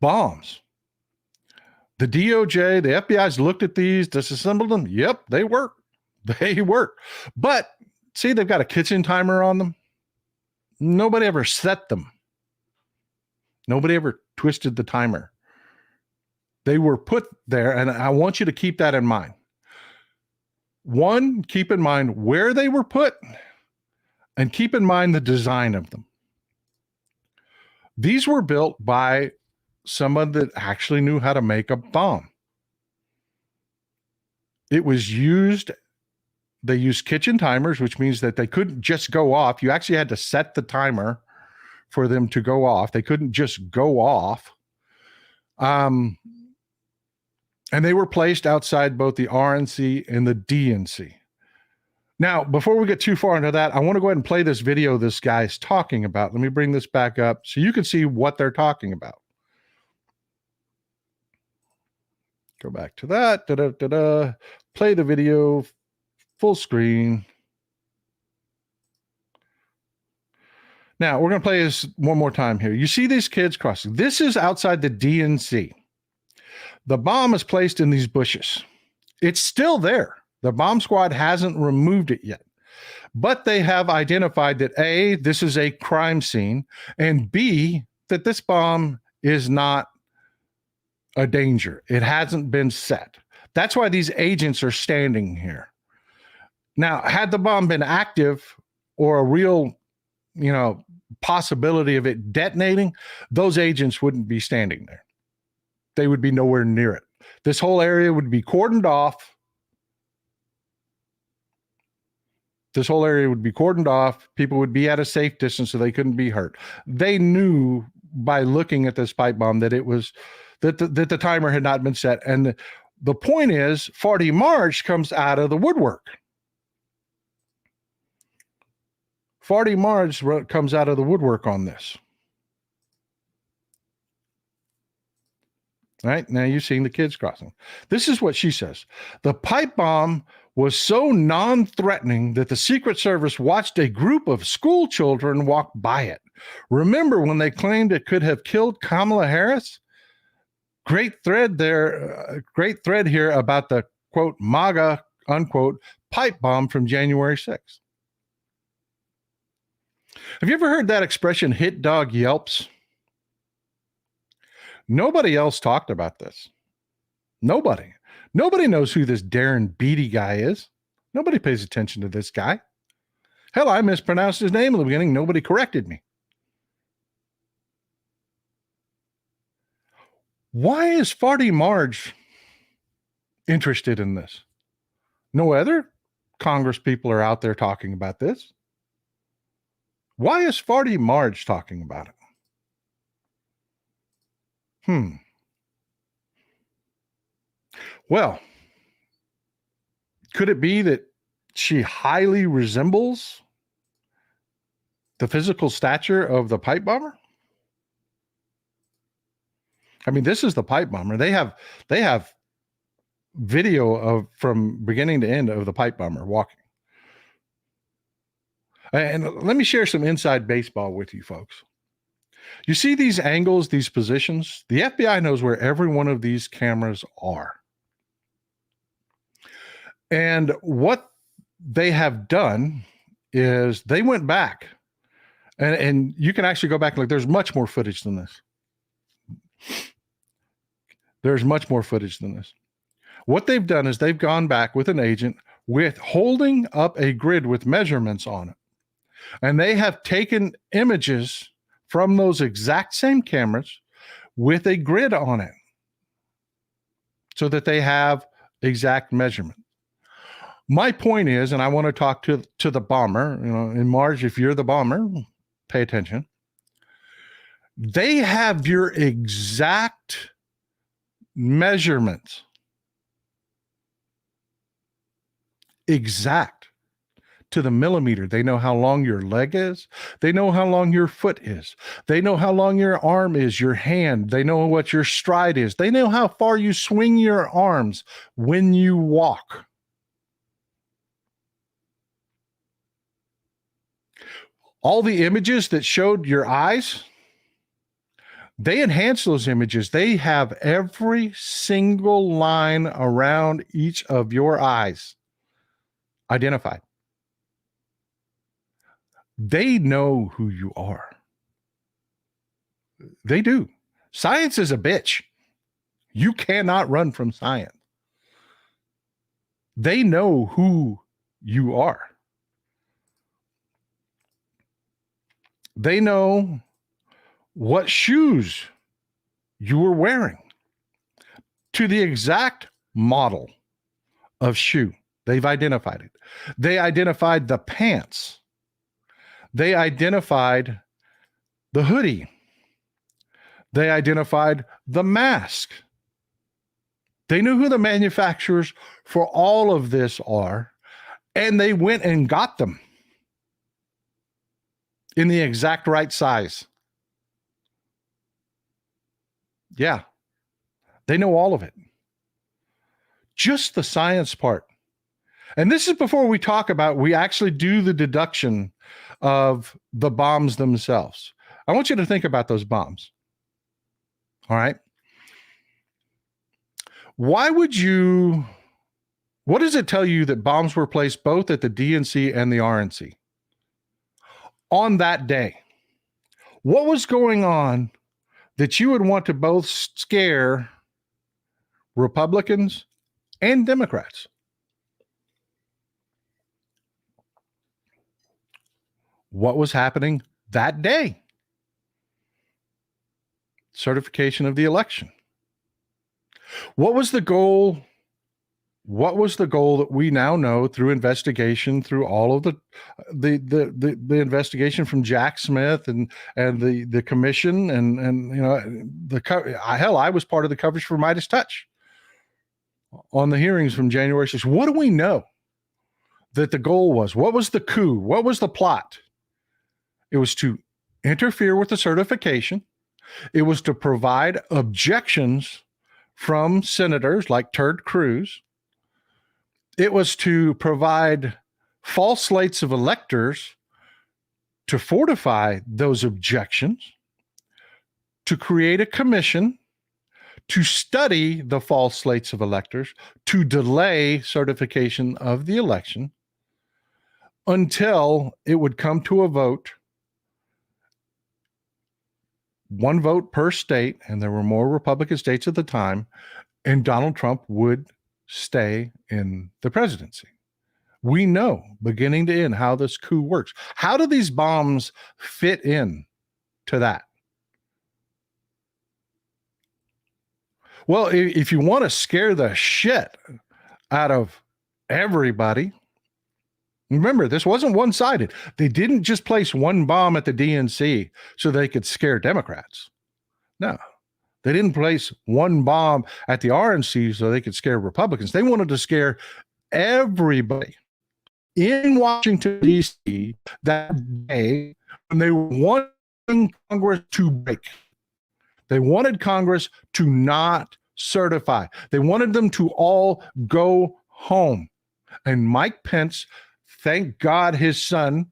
bombs. The DOJ, the FBI's looked at these, disassembled them. Yep, they work. They work. But see, they've got a kitchen timer on them. Nobody ever set them. Nobody ever twisted the timer. They were put there, and I want you to keep that in mind. One, keep in mind where they were put, and keep in mind the design of them. These were built by someone that actually knew how to make a bomb. It was used. They used kitchen timers, which means that they couldn't just go off. You actually had to set the timer for them to go off. They couldn't just go off. And they were placed outside both the RNC and the DNC. Now, before we get too far into that, I want to go ahead and play this video this guy's talking about. Let me bring this back up so you can see what they're talking about. Go back to that. Play the video full screen. Now, we're going to play this one more time here. You see these kids crossing. This is outside the DNC. The bomb is placed in these bushes. It's still there. The bomb squad hasn't removed it yet. But they have identified that A, this is a crime scene, and B, that this bomb is not a danger. It hasn't been set. That's why these agents are standing here. Now, had the bomb been active or a real, possibility of it detonating, those agents wouldn't be standing there. They would be nowhere near it. This whole area would be cordoned off. This whole area would be cordoned off. People would be at a safe distance so they couldn't be hurt. They knew by looking at this pipe bomb that it was that the timer had not been set. And the point is, Farty March comes out of the woodwork. Farty March comes out of the woodwork on this. All right, now you've seen the kids crossing. This is what she says. The pipe bomb was so non-threatening that the Secret Service watched a group of school children walk by it. Remember when they claimed it could have killed Kamala Harris? Great thread here about the, quote, MAGA, unquote, pipe bomb from January 6th. Have you ever heard that expression, hit dog yelps? Nobody else talked about this. Nobody. Nobody knows who this Darren Beatty guy is. Nobody pays attention to this guy. Hell, I mispronounced his name in the beginning. Nobody corrected me. Why is Farty Marge interested in this? No other Congress people are out there talking about this. Why is Farty Marge talking about it? Well, could it be that she highly resembles the physical stature of the pipe bomber? I mean, this is the pipe bomber. They have video of from beginning to end of the pipe bomber walking. And let me share some inside baseball with you folks. You see these angles, these positions? The FBI knows where every one of these cameras are. And what they have done is they went back, and you can actually go back and look. There's much more footage than this. There's much more footage than this. What they've done is they've gone back with an agent with holding up a grid with measurements on it. And they have taken images from those exact same cameras with a grid on it so that they have exact measurement. My point is, and I want to talk to the bomber, in Marge, if you're the bomber, pay attention. They have your exact measurements. Exact. To the millimeter. They know how long your leg is. They know how long your foot is. They know how long your arm is, your hand. They know what your stride is. They know how far you swing your arms when you walk. All the images that showed your eyes, they enhance those images. They have every single line around each of your eyes identified. They know who you are. They do. Science is a bitch. You cannot run from science. They know who you are. They know what shoes you were wearing to the exact model of shoe. They've identified it. They identified the pants. They identified the hoodie. They identified the mask. They knew who the manufacturers for all of this are, and they went and got them in the exact right size. Yeah, they know all of it. Just the science part. And this is before we talk about, we actually do the deduction of the bombs themselves. I want you to think about those bombs. All right. Why would you, what does it tell you that bombs were placed both at the DNC and the RNC on that day? What was going on that you would want to both scare Republicans and Democrats? What was happening that day? Certification of the election. What was the goal? What was the goal that we now know through investigation, through all of the investigation from Jack Smith and the commission and you know hell, I was part of the coverage for Midas Touch on the hearings from January 6th. What do we know that the goal was? What was the coup? What was the plot? It was to interfere with the certification. It was to provide objections from senators like Ted Cruz. It was to provide false slates of electors to fortify those objections, to create a commission to study the false slates of electors, to delay certification of the election until it would come to a vote, one vote per state, and there were more Republican states at the time, and Donald Trump would stay in the presidency. We know, beginning to end, how this coup works. How do these bombs fit in to that? Well, if you want to scare the shit out of everybody, remember, this wasn't one-sided. They didn't just place one bomb at the DNC so they could scare Democrats. No, they didn't place one bomb at the RNC so they could scare Republicans. They wanted to scare everybody in Washington, D.C. that day when they were wanting Congress to break. They wanted Congress to not certify. They wanted them to all go home. And Mike Pence, thank God his son,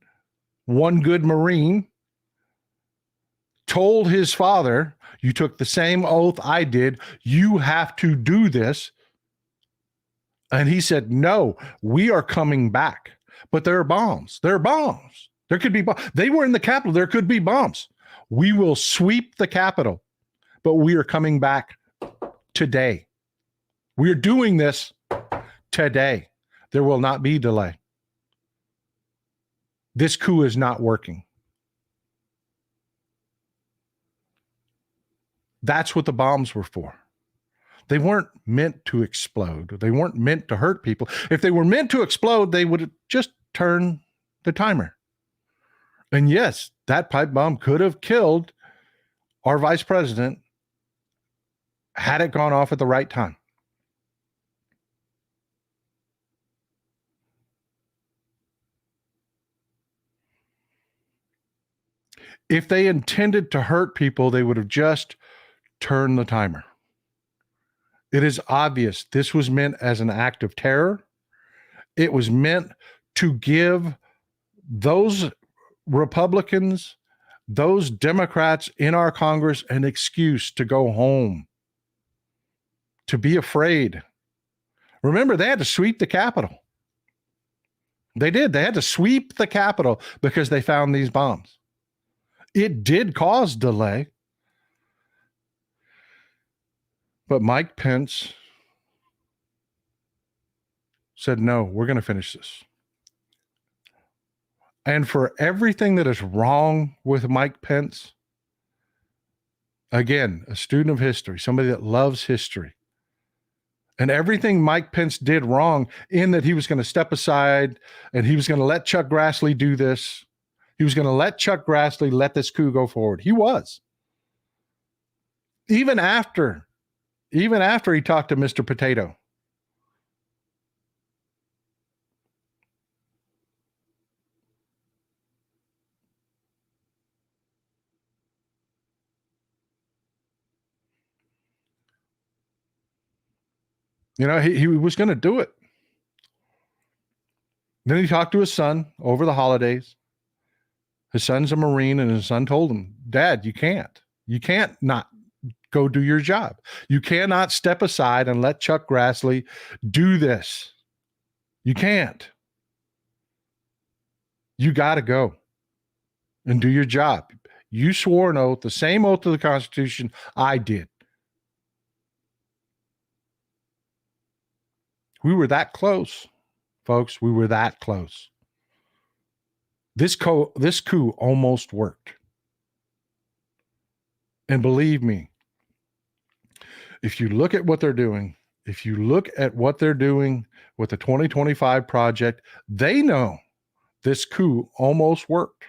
one good Marine, told his father, you took the same oath I did. You have to do this. And he said, no, we are coming back. But there are bombs. There are bombs. There could be bombs. They were in the Capitol. There could be bombs. We will sweep the Capitol. But we are coming back today. We're doing this today. There will not be delay. This coup is not working. That's what the bombs were for. They weren't meant to explode. They weren't meant to hurt people. If they were meant to explode, they would have just turned the timer. And yes, that pipe bomb could have killed our vice president had it gone off at the right time. If they intended to hurt people, they would have just turned the timer. It is obvious this was meant as an act of terror. It was meant to give those Republicans, those Democrats in our Congress an excuse to go home, to be afraid. Remember, they had to sweep the Capitol. They did. They had to sweep the Capitol because they found these bombs. It did cause delay. But Mike Pence said, no, we're going to finish this. And for everything that is wrong with Mike Pence, again, a student of history, somebody that loves history, and everything Mike Pence did wrong in that he was going to step aside and he was going to let Chuck Grassley do this. He was going to let Chuck Grassley let this coup go forward. He was. Even after he talked to Mr. Potato. You know, he was going to do it. Then he talked to his son over the holidays. His son's a Marine, and his son told him, Dad, you can't. You can't not go do your job. You cannot step aside and let Chuck Grassley do this. You can't. You got to go and do your job. You swore an oath, the same oath to the Constitution I did. We were that close, folks. We were that close. This coup almost worked. And believe me, if you look at what they're doing, with the 2025 project, they know this coup almost worked.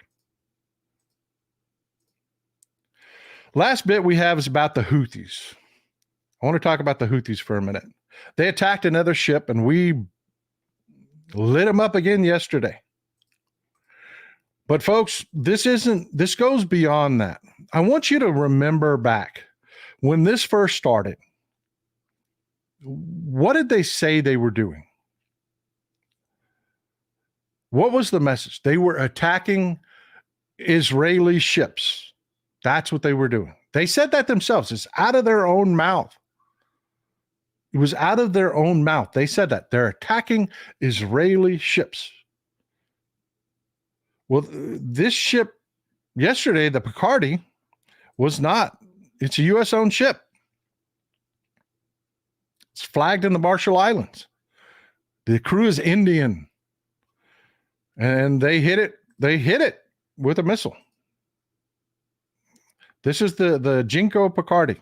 Last bit we have is about the Houthis. I want to talk about the Houthis for a minute. They attacked another ship, and we lit them up again yesterday. But folks, this goes beyond that. I want you to remember back when this first started. What did they say they were doing? What was the message? They were attacking Israeli ships. That's what they were doing. They said that themselves. It's out of their own mouth. It was out of their own mouth. They said that. They're attacking Israeli ships. Well, this ship yesterday, the Picardy, was not. It's a U.S.-owned ship. It's flagged in the Marshall Islands. The crew is Indian. And they hit it with a missile. This is the Jinko Picardy.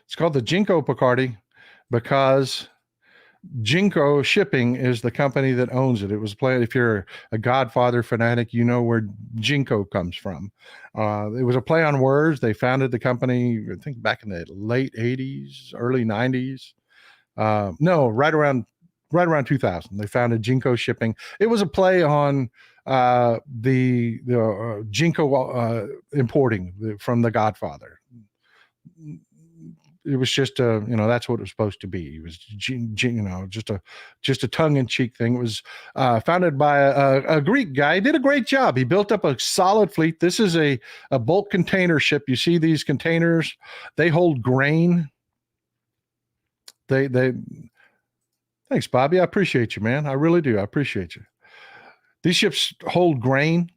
It's called the Jinko Picardy because Jinko Shipping is the company that owns it. It was planned. If you're a Godfather fanatic, you know where Jinko comes from. It was a play on words. They founded the company, I think, back in the late 80s, early 90s. No, right around 2000. They founded Jinko Shipping. It was a play on the Jinko importing from the Godfather. It was just that's what it was supposed to be. It was just a tongue-in-cheek thing. It was founded by a Greek guy. He did a great job. He built up a solid fleet. This is a bulk container ship. You see these containers? They hold grain. They Thanks, Bobby. I appreciate you, man. I really do. I appreciate you. These ships hold grain.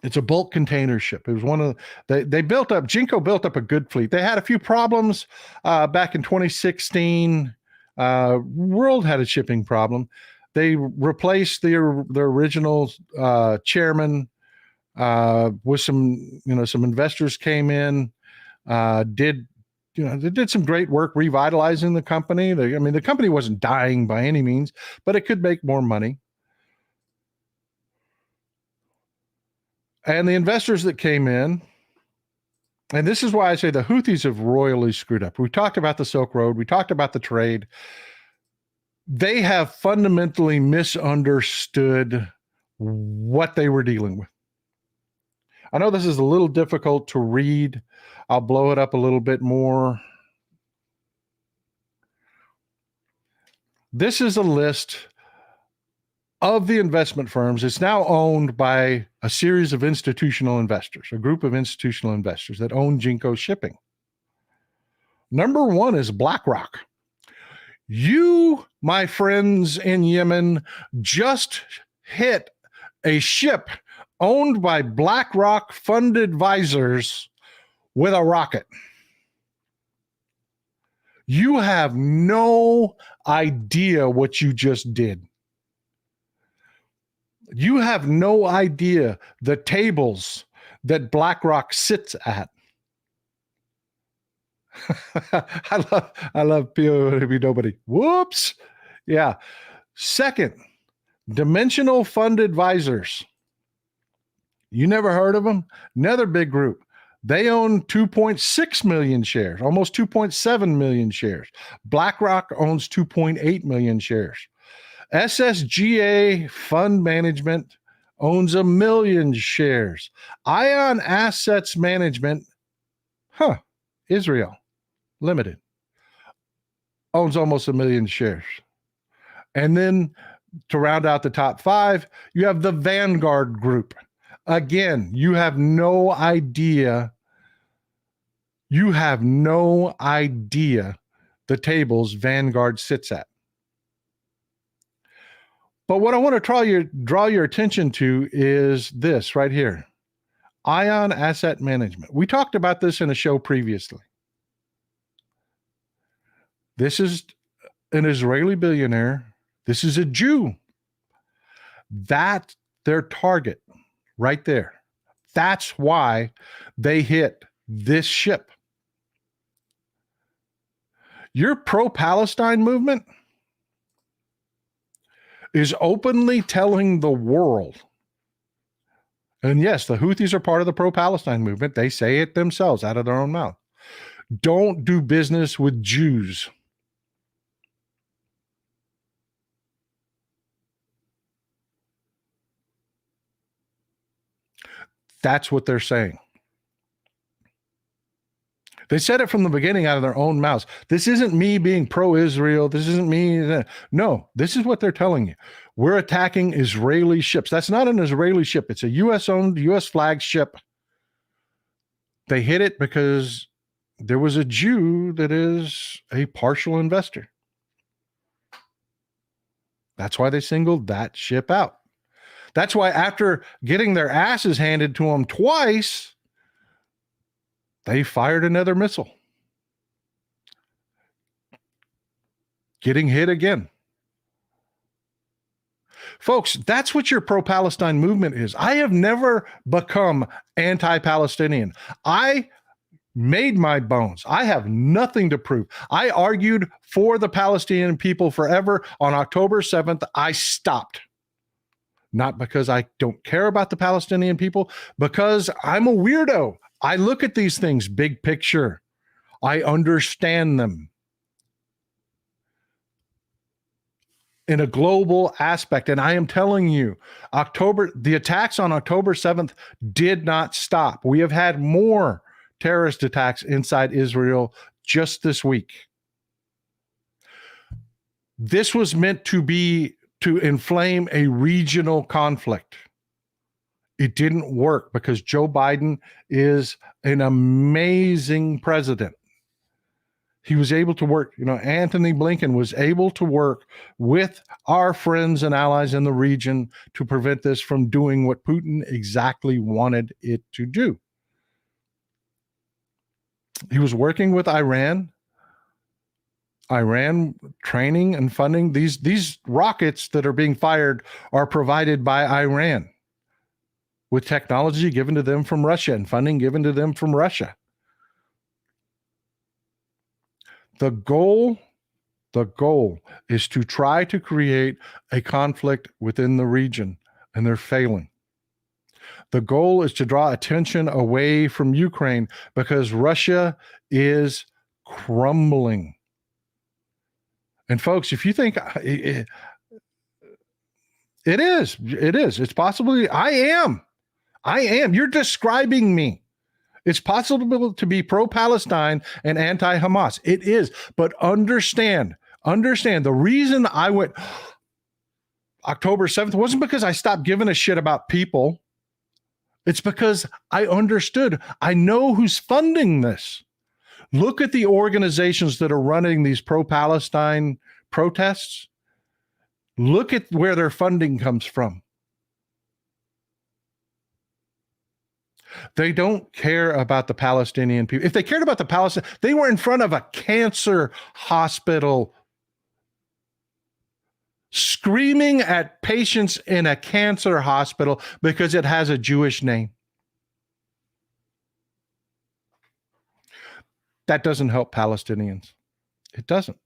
It's a bulk container ship. It was one of Jinko built up a good fleet. They had a few problems back in 2016. World had a shipping problem. They replaced their original chairman with some investors came in, they did some great work revitalizing the company. The company wasn't dying by any means, but it could make more money. And the investors that came in, and this is why I say the Houthis have royally screwed up. We talked about the Silk Road. We talked about the trade. They have fundamentally misunderstood what they were dealing with. I know this is a little difficult to read. I'll blow it up a little bit more. This is a list of the investment firms. It's now owned by a series of institutional investors, a group of institutional investors that own Jinko Shipping. Number one is BlackRock. You, my friends in Yemen, just hit a ship owned by BlackRock fund advisors with a rocket. You have no idea what you just did. You have no idea the tables that BlackRock sits at. I love POW nobody. Whoops. Yeah. Second, Dimensional Fund Advisors. You never heard of them? Another big group. They own 2.6 million shares, almost 2.7 million shares. BlackRock owns 2.8 million shares. SSGA Fund Management owns 1 million shares. Ion Assets Management, Israel Limited, owns almost 1 million shares. And then to round out the top 5, you have the Vanguard Group. Again, you have no idea. You have no idea the tables Vanguard sits at. But what I want to draw your attention to is this right here. Ion Asset Management. We talked about this in a show previously. This is an Israeli billionaire. This is a Jew. That's their target right there. That's why they hit this ship. Your pro-Palestine movement is openly telling the world, and yes, the Houthis are part of the pro-Palestine movement. They say it themselves out of their own mouth. Don't do business with Jews. That's what they're saying. They said it from the beginning out of their own mouths. This isn't me being pro-Israel. This isn't me. No, this is what they're telling you. We're attacking Israeli ships. That's not an Israeli ship. It's a U.S.-owned, U.S. flag ship. They hit it because there was a Jew that is a partial investor. That's why they singled that ship out. That's why after getting their asses handed to them twice, they fired another missile. Getting hit again. Folks, that's what your pro-Palestine movement is. I have never become anti-Palestinian. I made my bones. I have nothing to prove. I argued for the Palestinian people forever. On October 7th, I stopped. Not because I don't care about the Palestinian people, because I'm a weirdo. I look at these things big picture. I understand them in a global aspect. And I am telling you, the attacks on October 7th did not stop. We have had more terrorist attacks inside Israel just this week. This was meant to inflame a regional conflict. It didn't work because Joe Biden is an amazing president. He was able to work, Anthony Blinken was able to work with our friends and allies in the region to prevent this from doing what Putin exactly wanted it to do. He was working with Iran training and funding. These rockets that are being fired are provided by Iran, with technology given to them from Russia and funding given to them from Russia. The goal is to try to create a conflict within the region, and they're failing. The goal is to draw attention away from Ukraine because Russia is crumbling. And folks, if you think it is, it's possibly, I am. You're describing me. It's possible to be pro-Palestine and anti-Hamas. It is. But understand, the reason I went October 7th wasn't because I stopped giving a shit about people. It's because I understood. I know who's funding this. Look at the organizations that are running these pro-Palestine protests. Look at where their funding comes from. They don't care about the Palestinian people. If they cared about the Palestinians, they were in front of a cancer hospital screaming at patients in a cancer hospital because it has a Jewish name. That doesn't help Palestinians. It doesn't.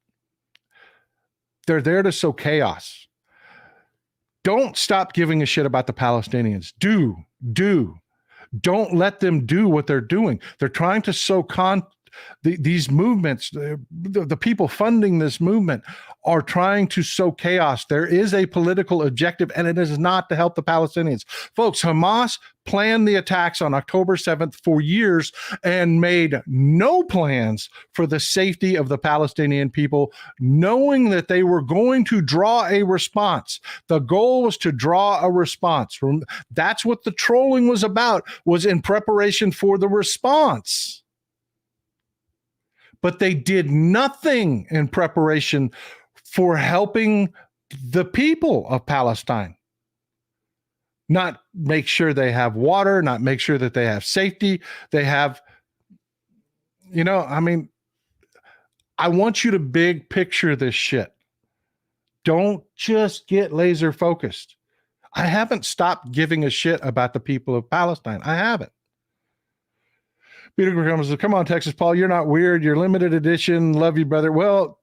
They're there to sow chaos. Don't stop giving a shit about the Palestinians. Do. Don't let them do what they're doing. They're trying to sow these movements. The people funding this movement are trying to sow chaos. There is a political objective, and it is not to help the Palestinians. Folks, Hamas planned the attacks on October 7th for years and made no plans for the safety of the Palestinian people, knowing that they were going to draw a response. The goal was to draw a response. That's what the trolling was about, was in preparation for the response. But they did nothing in preparation for helping the people of Palestine. Not make sure they have water, not make sure that they have safety. They have, I want you to big picture this shit. Don't just get laser focused. I haven't stopped giving a shit about the people of Palestine. I haven't. Peter comes, come on, Texas Paul, you're not weird. You're limited edition. Love you, brother. Well,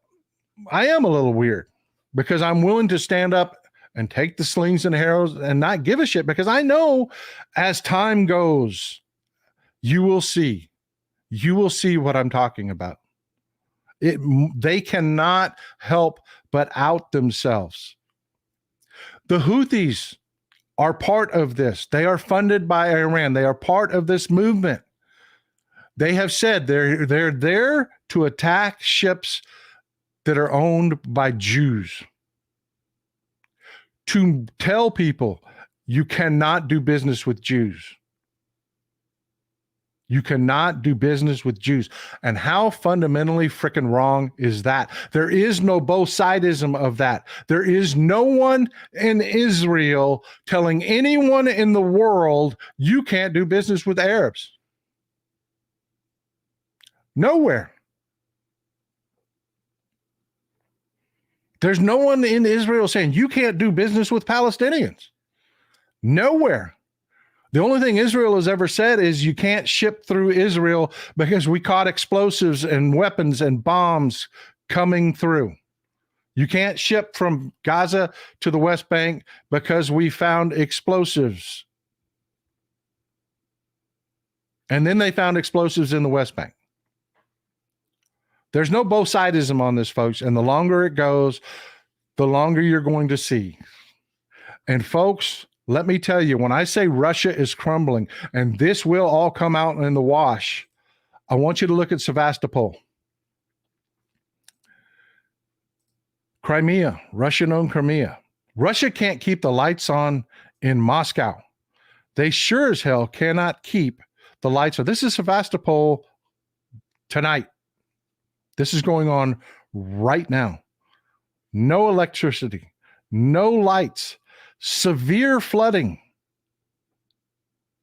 I am a little weird because I'm willing to stand up and take the slings and arrows and not give a shit, because I know as time goes, you will see what I'm talking about. They cannot help but out themselves. The Houthis are part of this. They are funded by Iran. They are part of this movement. They have said they're there to attack ships that are owned by Jews, to tell people you cannot do business with Jews. You cannot do business with Jews. And how fundamentally freaking wrong is that? There is no both sidism of that. There is no one in Israel telling anyone in the world you can't do business with Arabs. Nowhere. There's no one in Israel saying you can't do business with Palestinians. Nowhere. The only thing Israel has ever said is you can't ship through Israel because we caught explosives and weapons and bombs coming through. You can't ship from Gaza to the West Bank because we found explosives. And then they found explosives in the West Bank. There's no both sidism on this, folks. And the longer it goes, the longer you're going to see. And folks, let me tell you, when I say Russia is crumbling, and this will all come out in the wash, I want you to look at Sevastopol. Crimea, Russian-owned Crimea. Russia can't keep the lights on in Moscow. They sure as hell cannot keep the lights on. This is Sevastopol tonight. This is going on right now. No electricity, no lights, severe flooding.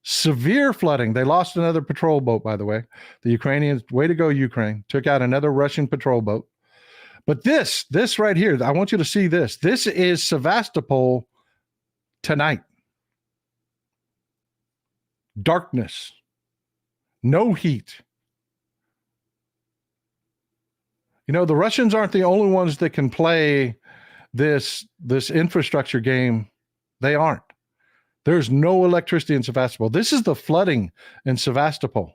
Severe flooding. They lost another patrol boat, by the way. The Ukrainians, way to go, Ukraine, took out another Russian patrol boat. But this right here, I want you to see this. This is Sevastopol tonight. Darkness. No heat. The Russians aren't the only ones that can play this infrastructure game. They aren't. There's no electricity in Sevastopol. This is the flooding in Sevastopol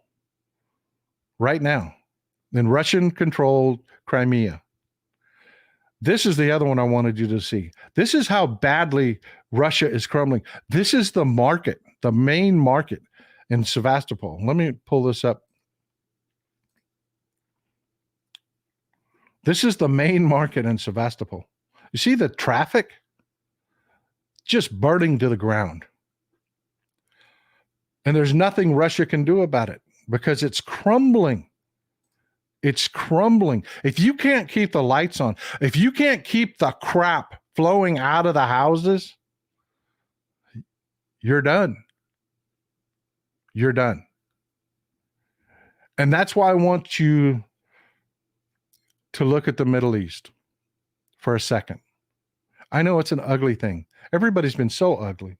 right now in Russian-controlled Crimea. This is the other one I wanted you to see. This is how badly Russia is crumbling. This is the market, the main market in Sevastopol. Let me pull this up. This is the main market in Sevastopol. You see the traffic? Just burning to the ground. And there's nothing Russia can do about it because it's crumbling. It's crumbling. If you can't keep the lights on, if you can't keep the crap flowing out of the houses, you're done. You're done. And that's why I want you to look at the Middle East for a second. I know it's an ugly thing. Everybody's been so ugly.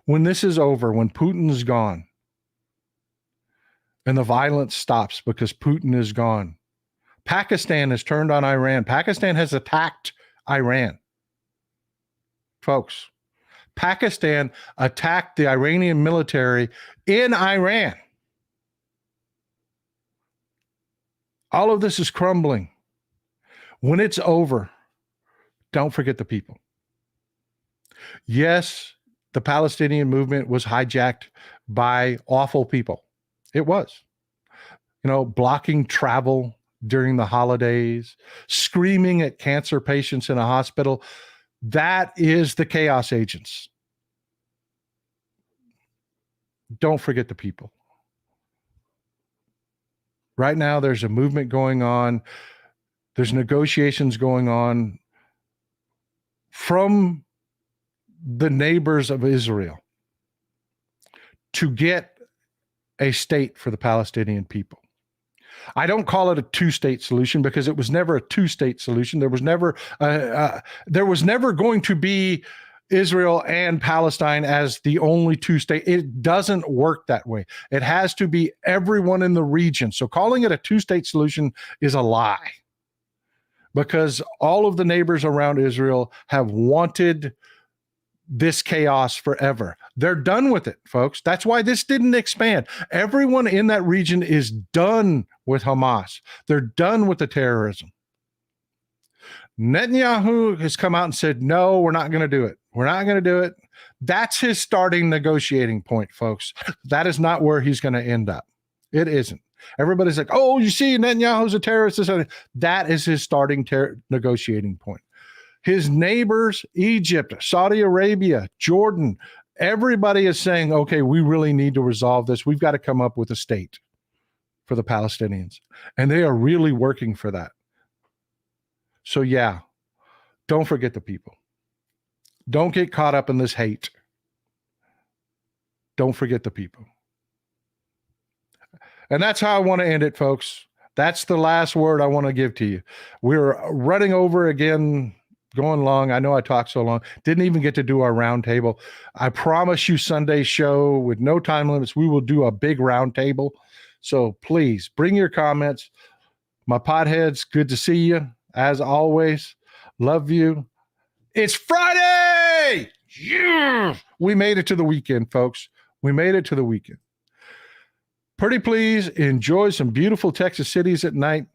When this is over, when Putin is gone, and the violence stops because Putin is gone, Pakistan has turned on Iran. Pakistan has attacked Iran. Folks, Pakistan attacked the Iranian military in Iran. All of this is crumbling. When it's over, don't forget the people. Yes, the Palestinian movement was hijacked by awful people. It was. Blocking travel during the holidays, screaming at cancer patients in a hospital. That is the chaos agents. Don't forget the people. Right now, there's a movement going on. There's negotiations going on from the neighbors of Israel to get a state for the Palestinian people. I don't call it a two-state solution because it was never a two-state solution. There was never going to be Israel and Palestine as the only two-state. It doesn't work that way. It has to be everyone in the region. So calling it a two-state solution is a lie, because all of the neighbors around Israel have wanted this chaos forever. They're done with it, folks. That's why this didn't expand. Everyone in that region is done with Hamas. They're done with the terrorism. Netanyahu has come out and said, no, we're not going to do it. We're not going to do it. That's his starting negotiating point, folks. That is not where he's going to end up. It isn't. Everybody's like, oh, you see, Netanyahu's a terrorist. That is his starting negotiating point. His neighbors, Egypt, Saudi Arabia, Jordan, everybody is saying, okay, we really need to resolve this. We've got to come up with a state for the Palestinians. And they are really working for that. So yeah, don't forget the people. Don't get caught up in this hate. Don't forget the people. And that's how I want to end it, folks. That's the last word I want to give to you. We're running over again, going long. I know I talked so long. Didn't even get to do our round table. I promise you Sunday show with no time limits, we will do a big round table. So please bring your comments. My potheads, good to see you. As always, love you. It's Friday! Yeah! We made it to the weekend, folks. We made it to the weekend. Pretty please enjoy some beautiful Texas cities at night.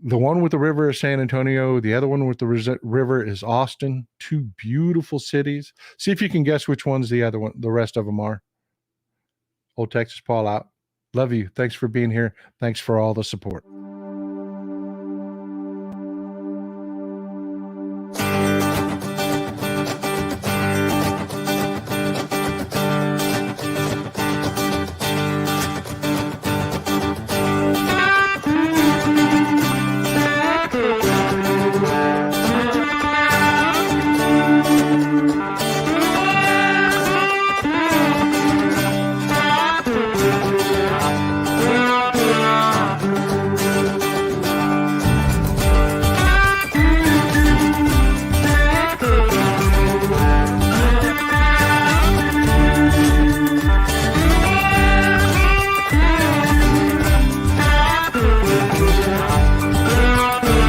The one with the river is San Antonio. The other one with the river is Austin. Two beautiful cities. See if you can guess which one's the other one. The rest of them are. Old Texas Paul out. Love you. Thanks for being here. Thanks for all the support.